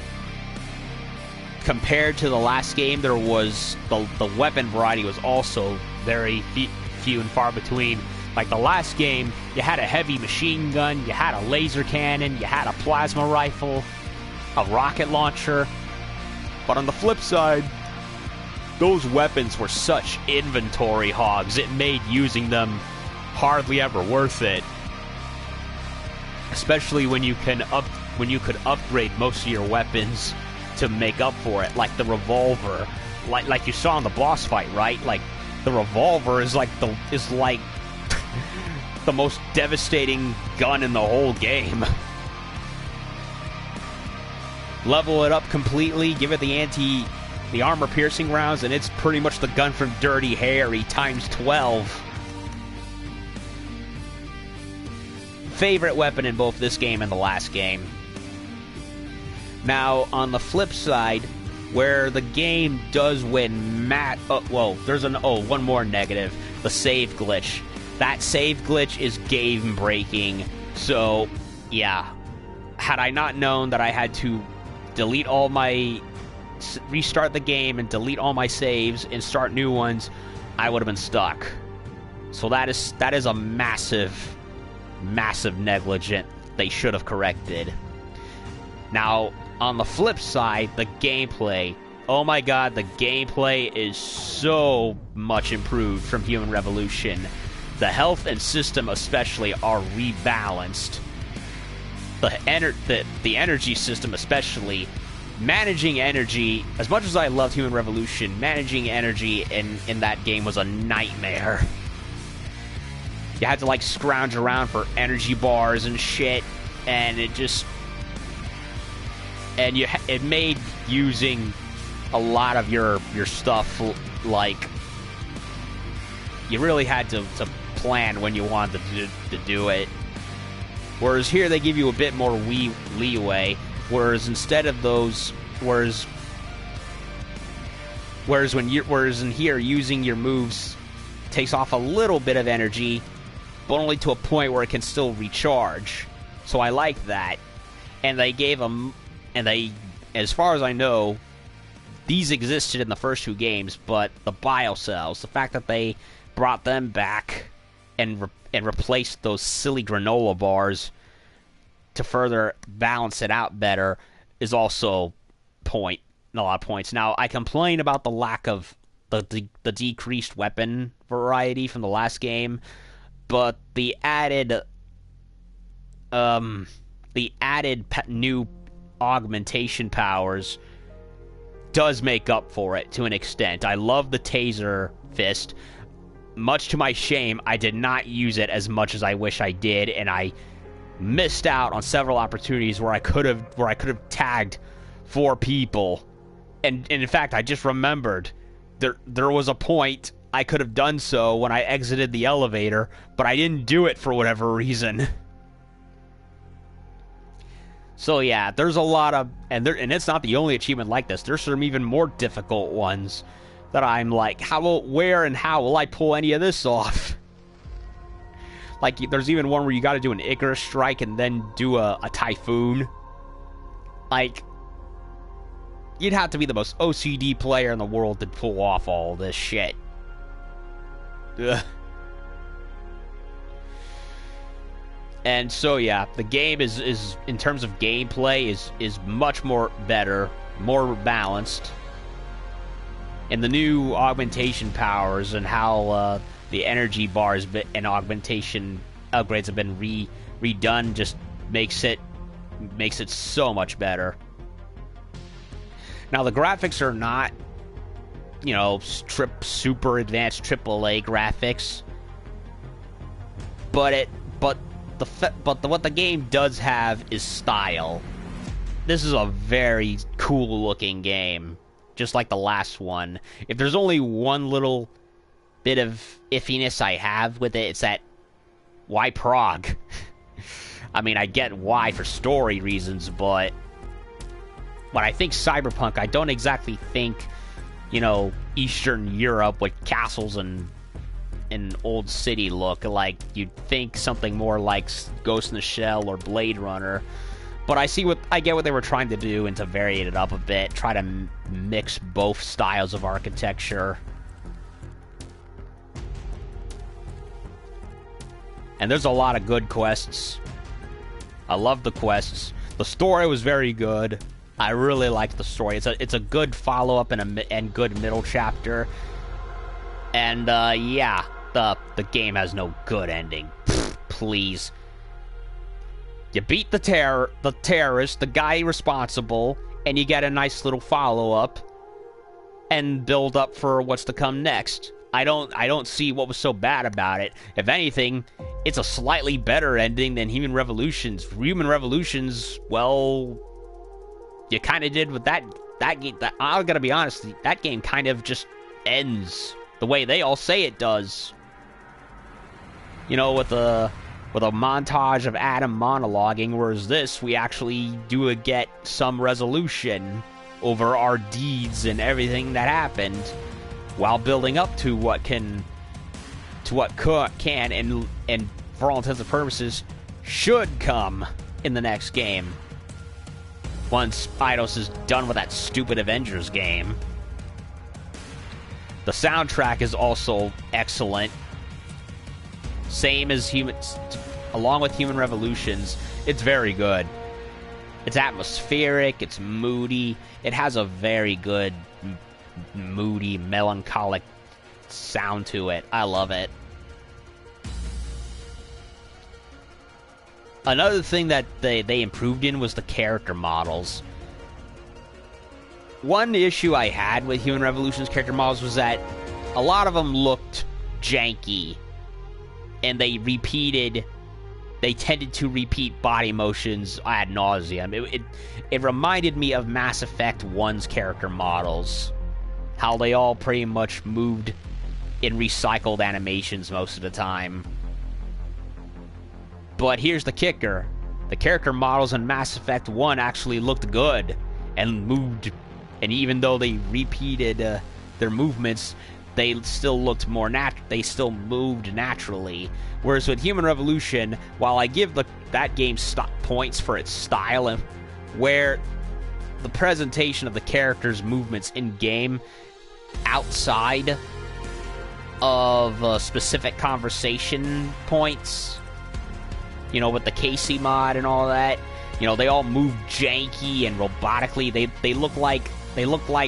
compared to the last game, there was the weapon variety was also very few and far between. Like the last game, you had a heavy machine gun, you had a laser cannon, you had a plasma rifle, a rocket launcher. But on the flip side, those weapons were such inventory hogs, it made using them hardly ever worth it. Especially when you could upgrade most of your weapons to make up for it, like the revolver, like you saw in the boss fight, right? Like the revolver is like the most devastating gun in the whole game. Level it up completely, give it the armor-piercing rounds, and it's pretty much the gun from Dirty Harry times 12. Favorite weapon in both this game and the last game. Now, on the flip side, where the game does win there's one more negative. The save glitch. That save glitch is game-breaking. So, yeah. Had I not known that I had to restart the game and delete all my saves and start new ones, I would have been stuck. So that is a massive negligence they should have corrected. Now, on the flip side, the gameplay. Oh my god, the gameplay is so much improved from Human Revolution. The health and system especially are rebalanced. The energy system especially, managing energy, as much as I loved Human Revolution, managing energy in that game was a nightmare. You had to like scrounge around for energy bars and shit, and it made using a lot of your stuff like you really had to plan when you wanted to do it. Whereas here they give you a bit more leeway. Whereas instead of those, whereas in here using your moves takes off a little bit of energy, but only to a point where it can still recharge. So I like that. And they gave them, as far as I know, these existed in the first 2 games, but the biocells, the fact that they brought them back and replaced those silly granola bars to further balance it out better is also a lot of points. Now, I complain about the lack of the decreased weapon variety from the last game, but the added new augmentation powers does make up for it to an extent. I love the taser fist. Much to my shame, I did not use it as much as I wish I did, and I missed out on several opportunities where I could have tagged 4 people. And in fact, I just remembered there was a point I could have done so when I exited the elevator, but I didn't do it for whatever reason. So yeah, there's a lot of, and it's not the only achievement like this. There's some even more difficult ones that I'm like, where and how will I pull any of this off? Like, there's even one where you got to do an Icarus strike and then do a typhoon. Like, you'd have to be the most OCD player in the world to pull off all this shit. Ugh. And so yeah, the game is in terms of gameplay is much more better, more balanced. And the new augmentation powers and how the energy bars and augmentation upgrades have been redone just makes it so much better. Now the graphics are not, super advanced AAA graphics, but what the game does have is style. This is a very cool looking game, just like the last one. If there's only one little bit of iffiness I have with it, it's that, why Prague? I mean, I get why for story reasons, but when I think Cyberpunk, I don't exactly think, Eastern Europe with castles and an old city look. Like, you'd think something more like Ghost in the Shell or Blade Runner. But I get what they were trying to do, and to vary it up a bit, try to mix both styles of architecture. And there's a lot of good quests. I love the quests. The story was very good. I really liked the story. It's a good follow-up and good middle chapter. And yeah, the game has no good ending. Pfft, please. You beat the terrorist, the guy responsible, and you get a nice little follow-up and build up for what's to come next. I don't see what was so bad about it. If anything, it's a slightly better ending than Human Revolutions. Human Revolutions, well, you kind of did with that game. I'm gonna be honest, that game kind of just ends the way they all say it does. With a montage of Adam monologuing, whereas this, we actually do get some resolution over our deeds and everything that happened, while building up to what can and for all intents and purposes should come in the next game. Once Eidos is done with that stupid Avengers game. The soundtrack is also excellent. Same as along with Human Revolutions, it's very good. It's atmospheric, it's moody, it has a very good moody, melancholic sound to it. I love it. Another thing that they improved in was the character models. One issue I had with Human Revolution's character models was that a lot of them looked janky, and they tended to repeat body motions ad nauseum. It reminded me of Mass Effect 1's character models, how they all pretty much moved in recycled animations most of the time. But here's the kicker. The character models in Mass Effect 1 actually looked good and moved, and even though they repeated their movements, they still looked more they still moved naturally. Whereas with Human Revolution, while I give that game points for its style and where the presentation of the characters' movements in game outside of specific conversation points, you know, with the Casey mod and all that, you know, they all move janky and robotically. They look like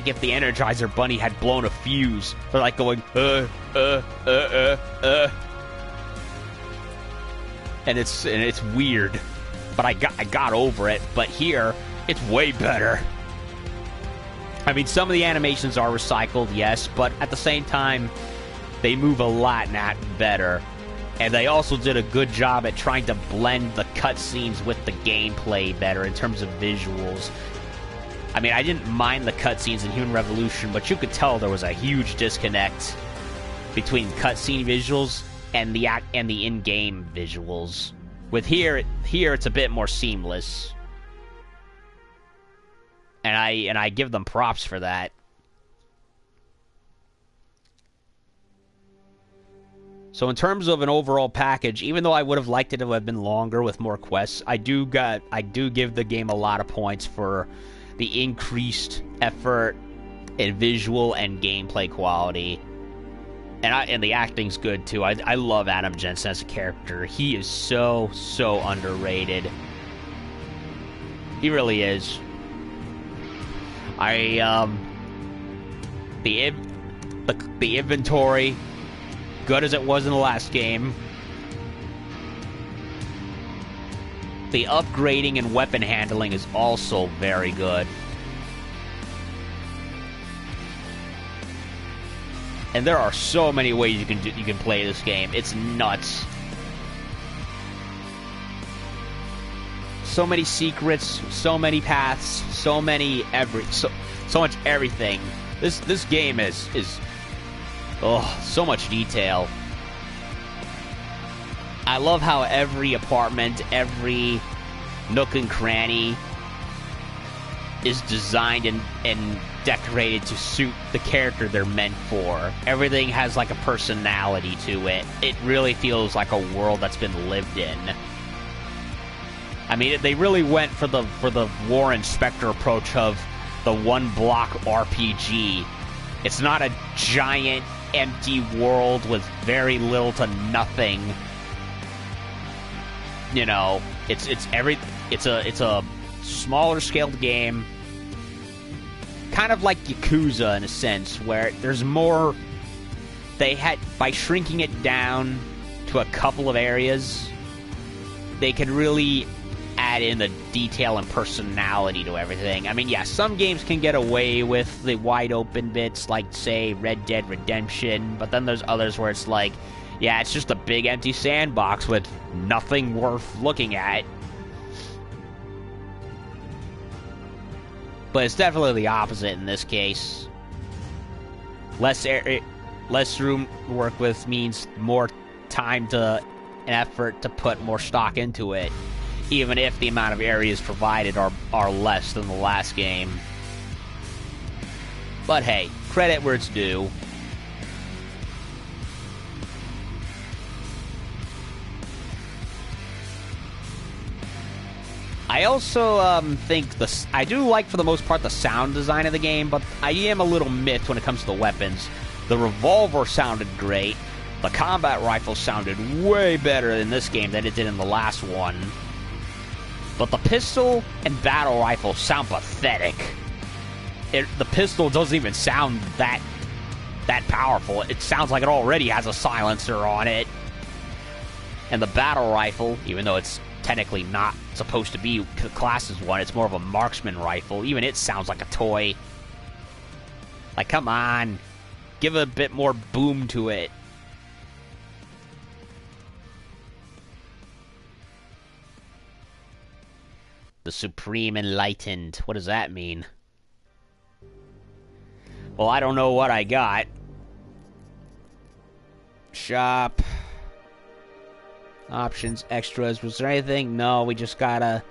if the Energizer Bunny had blown a fuse. They're like going, and it's weird. But I got over it. But here, it's way better. I mean, some of the animations are recycled, yes, but at the same time, they move a lot better. And they also did a good job at trying to blend the cutscenes with the gameplay better in terms of visuals. I mean, I didn't mind the cutscenes in Human Revolution, but you could tell there was a huge disconnect between cutscene visuals and the in-game visuals. With here it's a bit more seamless, and I give them props for that. So in terms of an overall package, even though I would have liked it to have been longer with more quests, I do give the game a lot of points for the increased effort in visual and gameplay quality. And the acting's good too. I love Adam Jensen as a character. He is so underrated. He really is. The inventory, good as it was in the last game. The upgrading and weapon handling is also very good. And there are so many ways you can play this game. It's nuts. So many secrets, so many paths, so much everything. This game is so much detail. I love how every apartment, every nook and cranny is designed and decorated to suit the character they're meant for. Everything has like a personality to it. It really feels like a world that's been lived in. I mean, they really went for the Warren Spector approach of the one block RPG. It's not a giant empty world with very little to nothing. You know, it's a smaller scaled game, kind of like Yakuza in a sense, where there's more. By shrinking it down to a couple of areas, they could really add in the detail and personality to everything. I mean, yeah, some games can get away with the wide open bits, like say Red Dead Redemption, but then there's others where it's like, yeah, it's just a big empty sandbox with nothing worth looking at. But it's definitely the opposite in this case. Less room to work with means more time and effort to put more stock into it, even if the amount of areas provided are less than the last game. But hey, credit where it's due. I also think I do like, for the most part, the sound design of the game, but I am a little miffed when it comes to the weapons. The revolver sounded great. The combat rifle sounded way better in this game than it did in the last one. But the pistol and battle rifle sound pathetic. The pistol doesn't even sound that powerful. It sounds like it already has a silencer on it. And the battle rifle, even though it's technically not supposed to be classed as one. It's more of a marksman rifle. Even it sounds like a toy. Like, come on. Give a bit more boom to it. The Supreme Enlightened. What does that mean? Well, I don't know what I got. Shop. Options, extras. Was there anything? No, we just gotta...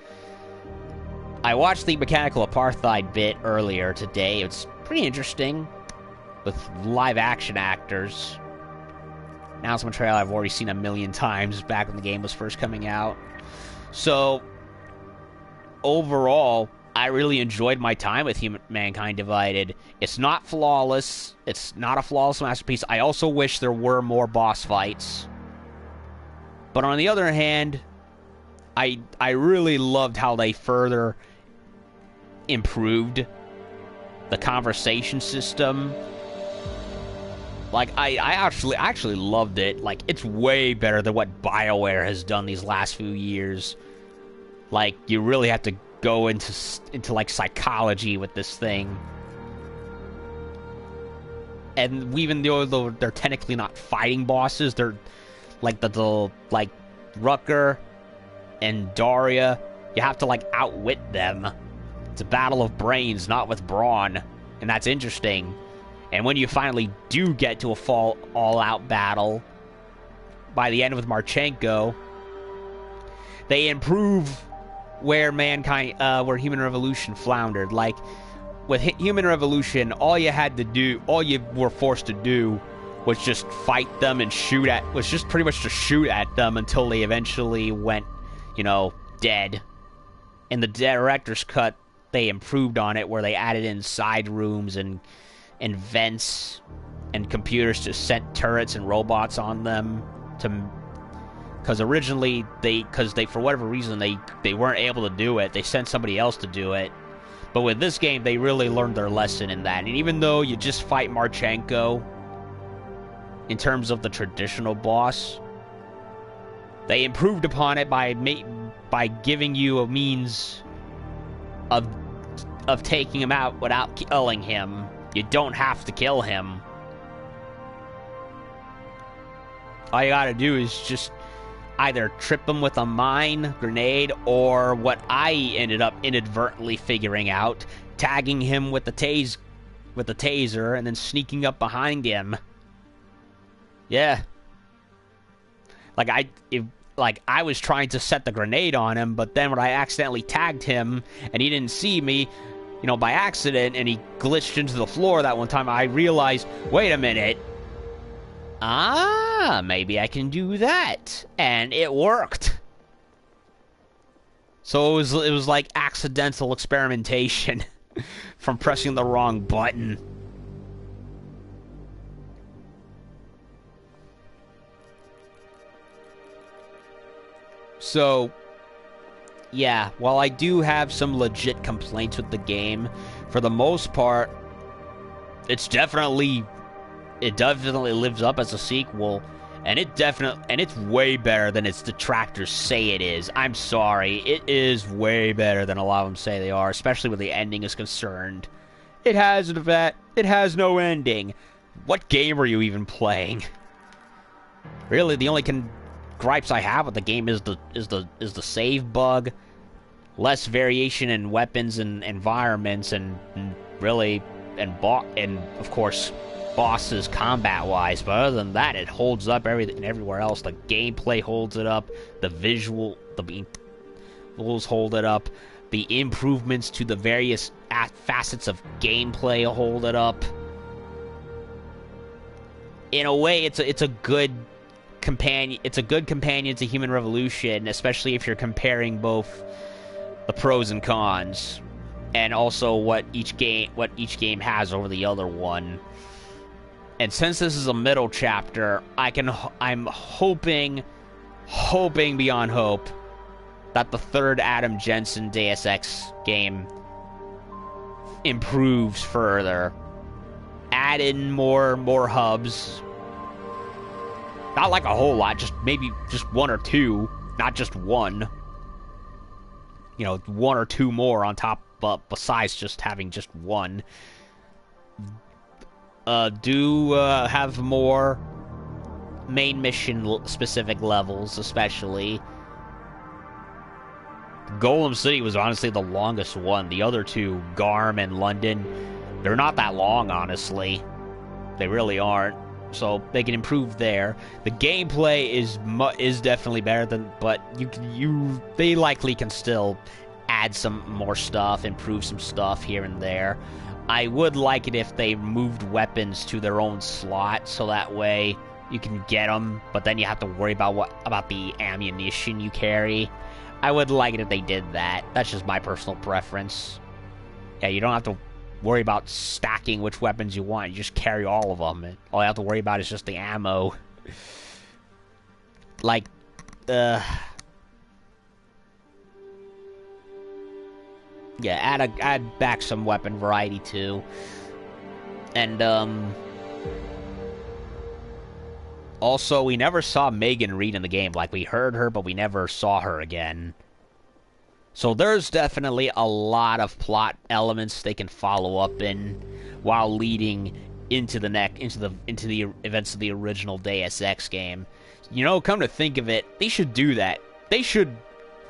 I watched the Mechanical Apartheid bit earlier today. It's pretty interesting. With live action actors. Announcement trailer I've already seen a million times back when the game was first coming out. So, overall, I really enjoyed my time with Mankind Divided. It's not flawless. It's not a flawless masterpiece. I also wish there were more boss fights. But on the other hand, I really loved how they further improved the conversation system. Like, I actually loved it. Like, it's way better than what BioWare has done these last few years. Like, you really have to go into like psychology with this thing. And even though they're technically not fighting bosses, they're like the like Rucker and Daria, you have to like outwit them. It's a battle of brains, not with brawn, and that's interesting. And when you finally do get to a all-out battle, by the end with Marchenko, they improve where Human Revolution floundered. Like, with Human Revolution, all you were forced to do was just fight them and pretty much to shoot at them until they eventually went, dead. In the director's cut, they improved on it, where they added in side rooms and vents and computers to set turrets and robots on them because originally they for whatever reason they weren't able to do it. They sent somebody else to do it. But with this game, they really learned their lesson in that. And even though you just fight Marchenko in terms of the traditional boss, they improved upon it by giving you a means of taking him out without killing him. You don't have to kill him. All you gotta do is just either trip him with a mine, grenade, or what I ended up inadvertently figuring out, tagging him with the taser and then sneaking up behind him. Yeah. I was trying to set the grenade on him, but then when I accidentally tagged him and he didn't see me, by accident, and he glitched into the floor that one time, I realized, wait a minute. Maybe I can do that. And it worked. So it was like accidental experimentation from pressing the wrong button. So, yeah, while I do have some legit complaints with the game, for the most part, it definitely lives up as a sequel, and it's way better than its detractors say it is. I'm sorry, it is way better than a lot of them say they are, especially when the ending is concerned. It has no ending. What game are you even playing? Really, the only gripes I have with the game is the save bug, less variation in weapons and environments, and of course bosses combat-wise. But other than that, it holds up everywhere else. The gameplay holds it up. The visuals hold it up. The improvements to the various facets of gameplay hold it up. In a way, it's a good companion. It's a good companion to Human Revolution, especially if you're comparing both the pros and cons, and also what each game has over the other one. And since this is a middle chapter, I'm hoping beyond hope that the third Adam Jensen Deus Ex game improves further. Add in more hubs. Not like a whole lot, maybe just one or two, not just one. you know, one or two more on top, besides just having just one. Do have more main mission specific levels, especially. Golem City was honestly the longest one. The other two, Garm and London, they're not that long, honestly. They really aren't. So they can improve there. The gameplay is definitely better than, but they likely can still add some more stuff, improve some stuff here and there. I would like it if they moved weapons to their own slot, so that way you can get them, but then you have to worry about the ammunition you carry. I would like it if they did that. That's just my personal preference. Yeah, you don't have to worry about stacking which weapons you want. You just carry all of them. All you have to worry about is just the ammo. Like, yeah, add back some weapon variety too. And also, we never saw Megan Reed in the game. Like, we heard her, but we never saw her again. So there's definitely a lot of plot elements they can follow up in while leading into the events of the original Deus Ex game. You know, come to think of it, they should do that. They should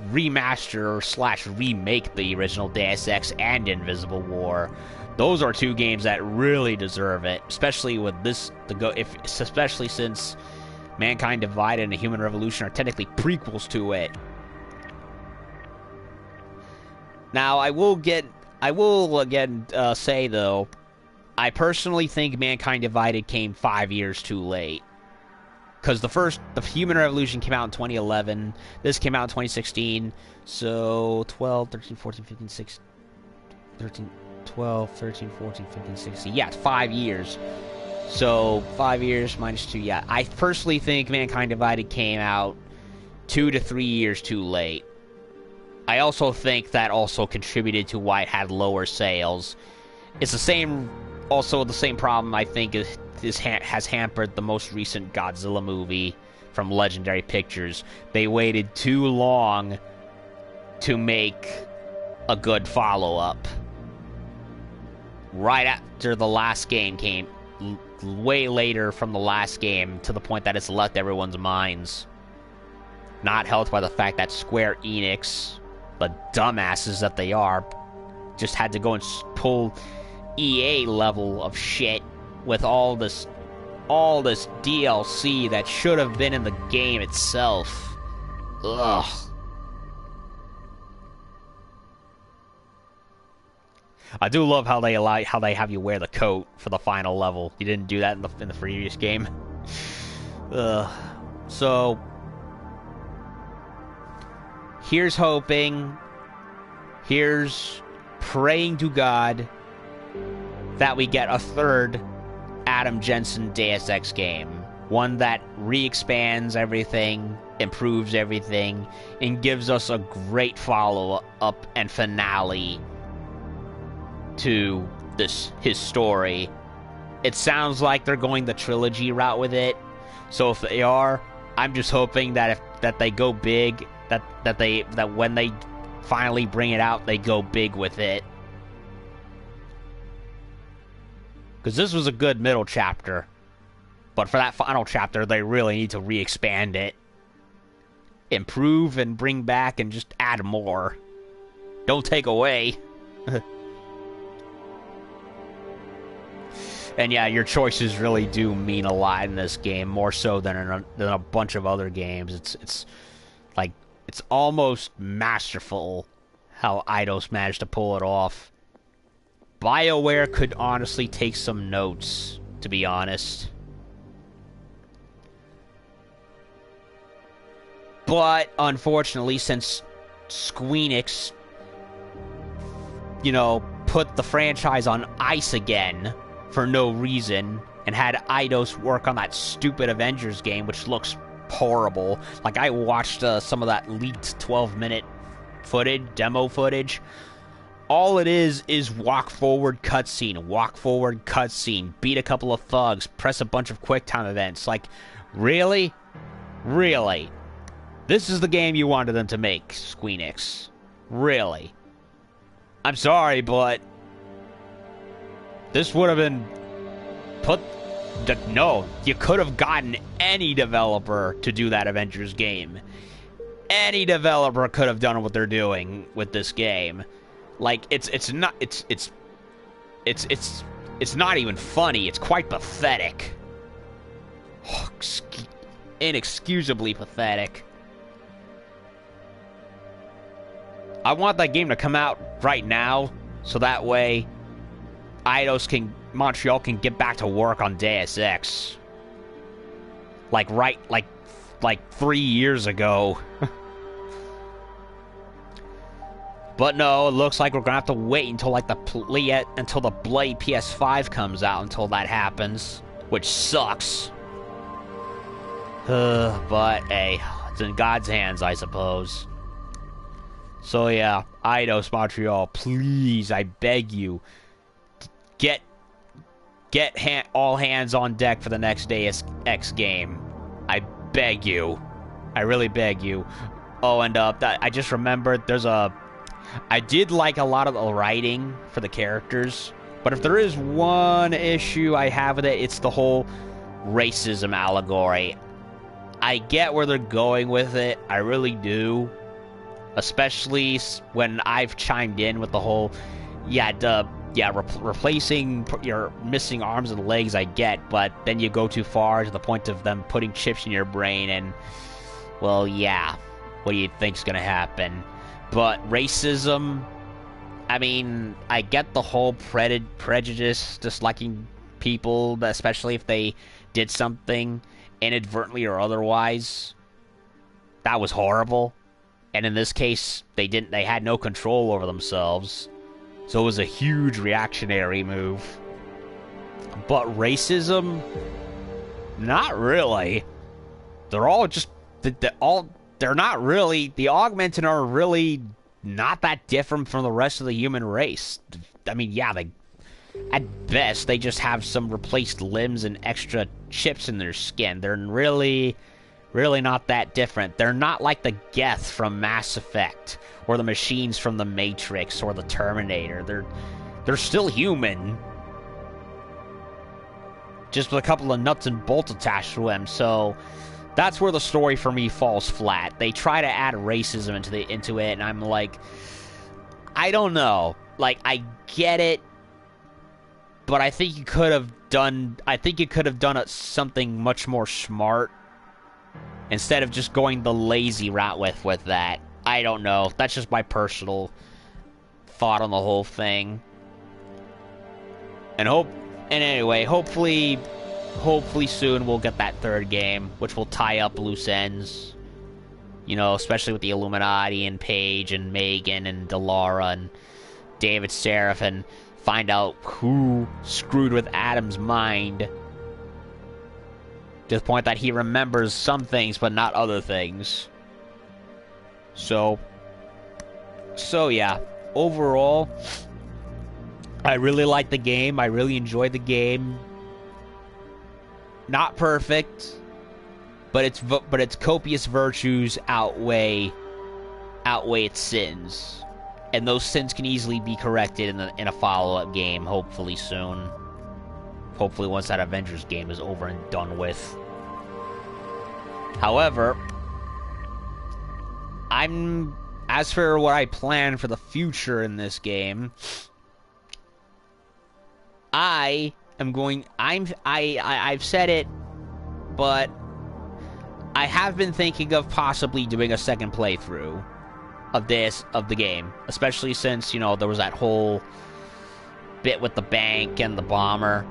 remaster / remake the original Deus Ex and Invisible War. Those are two games that really deserve it, especially with this especially since Mankind Divided and Human Revolution are technically prequels to it. Now, I will again say though, I personally think Mankind Divided came 5 years too late. Because the Human Revolution came out in 2011, this came out in 2016, so 12, 13, 14, 15, 16, 13, 12, 13, 14, 15, 16, yeah, 5 years. So, 5 years minus 2, yeah. I personally think Mankind Divided came out 2 to 3 years too late. I also think that also contributed to why it had lower sales. It's the same problem I think has hampered the most recent Godzilla movie from Legendary Pictures. They waited too long to make a good follow-up. Right after the last game came, way later from the last game, to the point that it's left everyone's minds. Not helped by the fact that Square Enix, the dumbasses that they are, just had to go and pull EA level of shit with all this DLC that should have been in the game itself. Ugh. I do love how they have you wear the coat for the final level. You didn't do that in the previous game. Ugh. So here's hoping, here's praying to God that we get a third Adam Jensen Deus Ex game. One that re-expands everything, improves everything, and gives us a great follow-up and finale to his story. It sounds like they're going the trilogy route with it. So if they are, I'm just hoping that they go big, that when they finally bring it out, they go big with it. Because this was a good middle chapter. But for that final chapter, they really need to re-expand it. Improve and bring back and just add more. Don't take away. And yeah, your choices really do mean a lot in this game, more so than a bunch of other games. It's almost masterful how Eidos managed to pull it off. BioWare could honestly take some notes, to be honest. But, unfortunately, since Squeenix, put the franchise on ice again for no reason, and had Eidos work on that stupid Avengers game, which looks horrible. Like, I watched some of that leaked 12-minute demo footage. All it is walk forward cutscene, beat a couple of thugs, press a bunch of QuickTime events. Like, really? Really? This is the game you wanted them to make, Squeenix. Really. I'm sorry, but this would have been put... No, you could have gotten any developer to do that Avengers game. Any developer could have done what they're doing with this game. Like, it's not even funny. It's quite pathetic. Oh, inexcusably pathetic. I want that game to come out right now, so that way Montreal can get back to work on Deus Ex. Like 3 years ago. But no, it looks like we're gonna have to wait until until the bloody PS5 comes out until that happens, which sucks. But hey, it's in God's hands, I suppose. So yeah, Eidos Montreal, please, I beg you, get all hands on deck for the next Deus Ex game. I beg you. I really beg you. Oh, and I just remembered I did like a lot of the writing for the characters, but if there is one issue I have with it, it's the whole racism allegory. I get where they're going with it, I really do. Especially when I've chimed in with the whole, replacing your missing arms and legs, I get, but then you go too far to the point of them putting chips in your brain, and, well, yeah, what do you think's gonna happen? But racism, I mean, I get the whole prejudice, disliking people, especially if they did something inadvertently or otherwise. That was horrible. And in this case, they had no control over themselves. So it was a huge reactionary move. But racism, not really. They're all just they're not really, the Augmented are really not that different from the rest of the human race. I mean, yeah, at best, they just have some replaced limbs and extra chips in their skin. They're really not that different. They're not like the Geth from Mass Effect, or the machines from the Matrix, or the Terminator. They're still human, just with a couple of nuts and bolts attached to them, so that's where the story for me falls flat. They try to add racism into it, and I'm like, I don't know. Like, I get it, but I think you could have done something much more smart instead of just going the lazy route with that. I don't know. That's just my personal thought on the whole thing. And anyway, hopefully soon we'll get that third game, which will tie up loose ends. You know, especially with the Illuminati and Paige and Megan and Delara and David Seraph, and find out who screwed with Adam's mind to the point that he remembers some things but not other things. So yeah, overall, I really like the game. I really enjoyed the game. Not perfect, but its copious virtues outweigh its sins, and those sins can easily be corrected in a follow-up game. Hopefully soon. Hopefully once that Avengers game is over and done with. However, as for what I plan for the future in this game, I've said it, but I have been thinking of possibly doing a second playthrough of the game, especially since, you know, there was that whole bit with the bank and the bomber.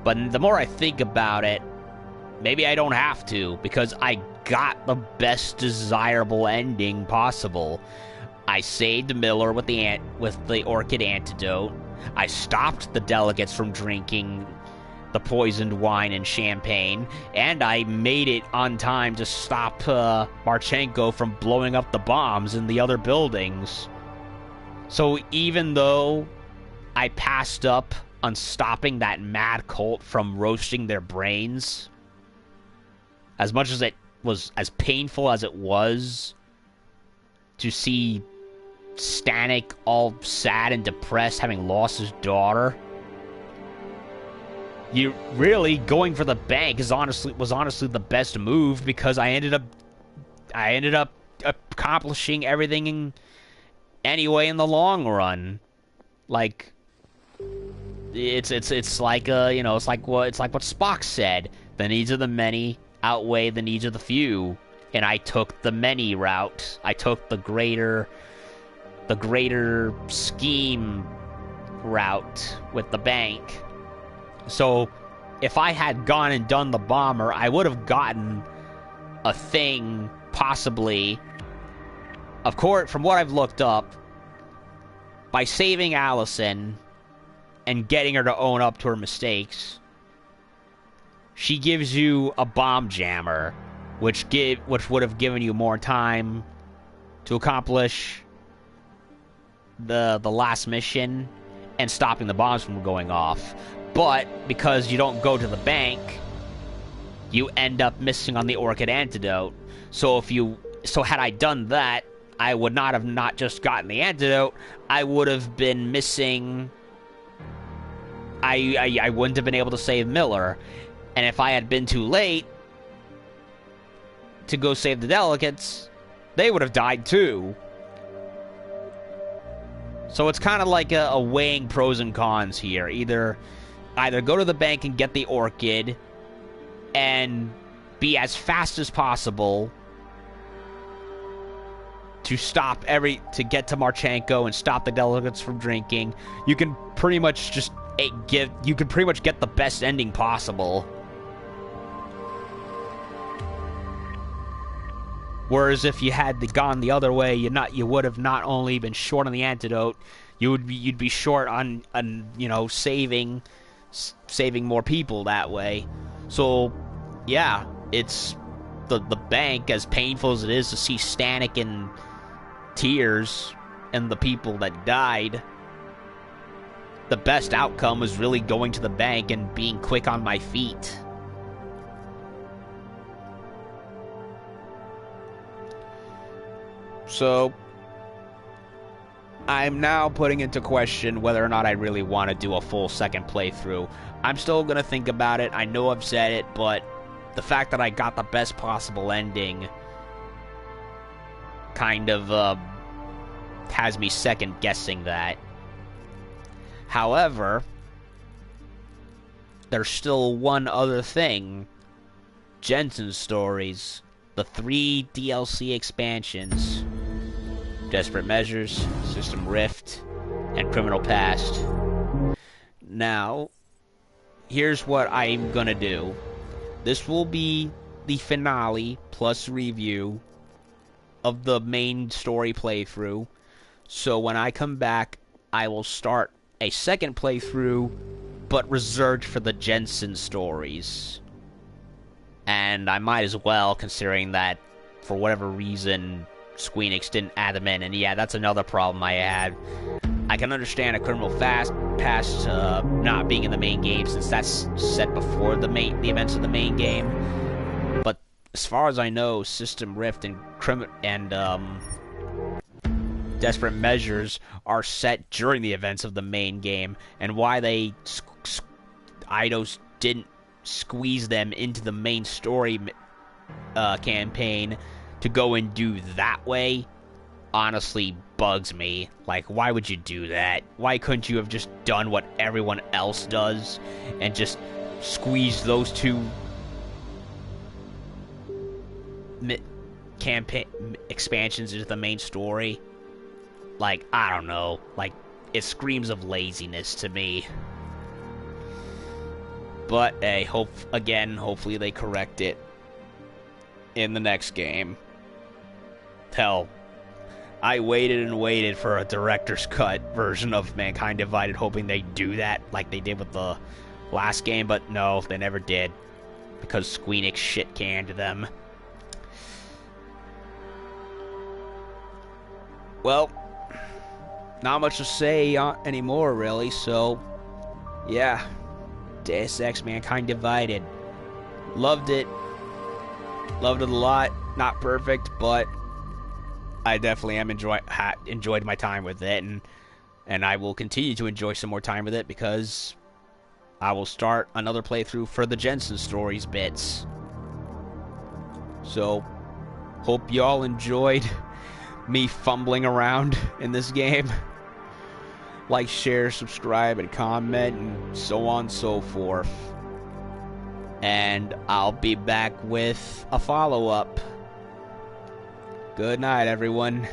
But the more I think about it, maybe I don't have to, because I got the best desirable ending possible. I saved Miller with the orchid antidote. I stopped the delegates from drinking the poisoned wine and champagne, and I made it on time to stop Marchenko from blowing up the bombs in the other buildings. So even though I passed up on stopping that mad cult from roasting their brains, as much as it was as painful as it was to see Stanek all sad and depressed, having lost his daughter. You really going for the bank was honestly the best move, because I ended up accomplishing everything anyway in the long run. Like, it's like it's like what Spock said: the needs of the many outweigh the needs of the few. And I took the many route. I took the greater scheme route with the bank. So if I had gone and done the bomber, I would have gotten a thing, possibly. Of course, from what I've looked up, by saving Allison and getting her to own up to her mistakes, she gives you a bomb jammer, which would have given you more time to accomplish the last mission and stopping the bombs from going off. But because you don't go to the bank, you end up missing on the Orchid antidote. So had I done that, I would not have not just gotten the antidote, I would have been missing. I wouldn't have been able to save Miller. And if I had been too late to go save the delegates, they would have died too. So it's kind of like a weighing pros and cons here. Either go to the bank and get the Orchid and be as fast as possible to get to Marchenko and stop the delegates from drinking. You can pretty much get the best ending possible. Whereas if you had gone the other way, you would have not only been short on the antidote, you'd be short on saving more people that way. So yeah, it's the bank, as painful as it is to see Stanek in tears and the people that died. The best outcome was really going to the bank and being quick on my feet. So, I'm now putting into question whether or not I really want to do a full second playthrough. I'm still going to think about it. I know I've said it, but the fact that I got the best possible ending kind of has me second guessing that. However, there's still one other thing. Jensen's stories. The 3 DLC expansions. Desperate Measures, System Rift, and Criminal Past. Now, here's what I'm gonna do. This will be the finale plus review of the main story playthrough. So when I come back, I will start a second playthrough, but reserved for the Jensen stories. And I might as well, considering that, for whatever reason, Squeenix didn't add them in. And yeah, that's another problem I had. I can understand a Criminal Past not being in the main game, since that's set before the events of the main game. But as far as I know, System Rift and Desperate Measures are set during the events of the main game, and why they Eidos didn't squeeze them into the main story campaign to go and do that way honestly bugs me. Like, why would you do that? Why couldn't you have just done what everyone else does and just squeeze those two campaign expansions into the main story? Like, I don't know. Like, it screams of laziness to me. But, hey, hopefully they correct it in the next game. Hell, I waited and waited for a director's cut version of Mankind Divided, hoping they'd do that like they did with the last game, but no, they never did. Because Squeenix shit-canned them. Well, not much to say anymore, really, so yeah. Deus Ex Mankind Divided. Loved it. Loved it a lot. Not perfect, but I definitely am enjoyed my time with it, and I will continue to enjoy some more time with it because I will start another playthrough for the Jensen Stories bits. So, hope y'all enjoyed me fumbling around in this game. Like, share, subscribe, and comment, and so on and so forth. And I'll be back with a follow-up. Good night, everyone.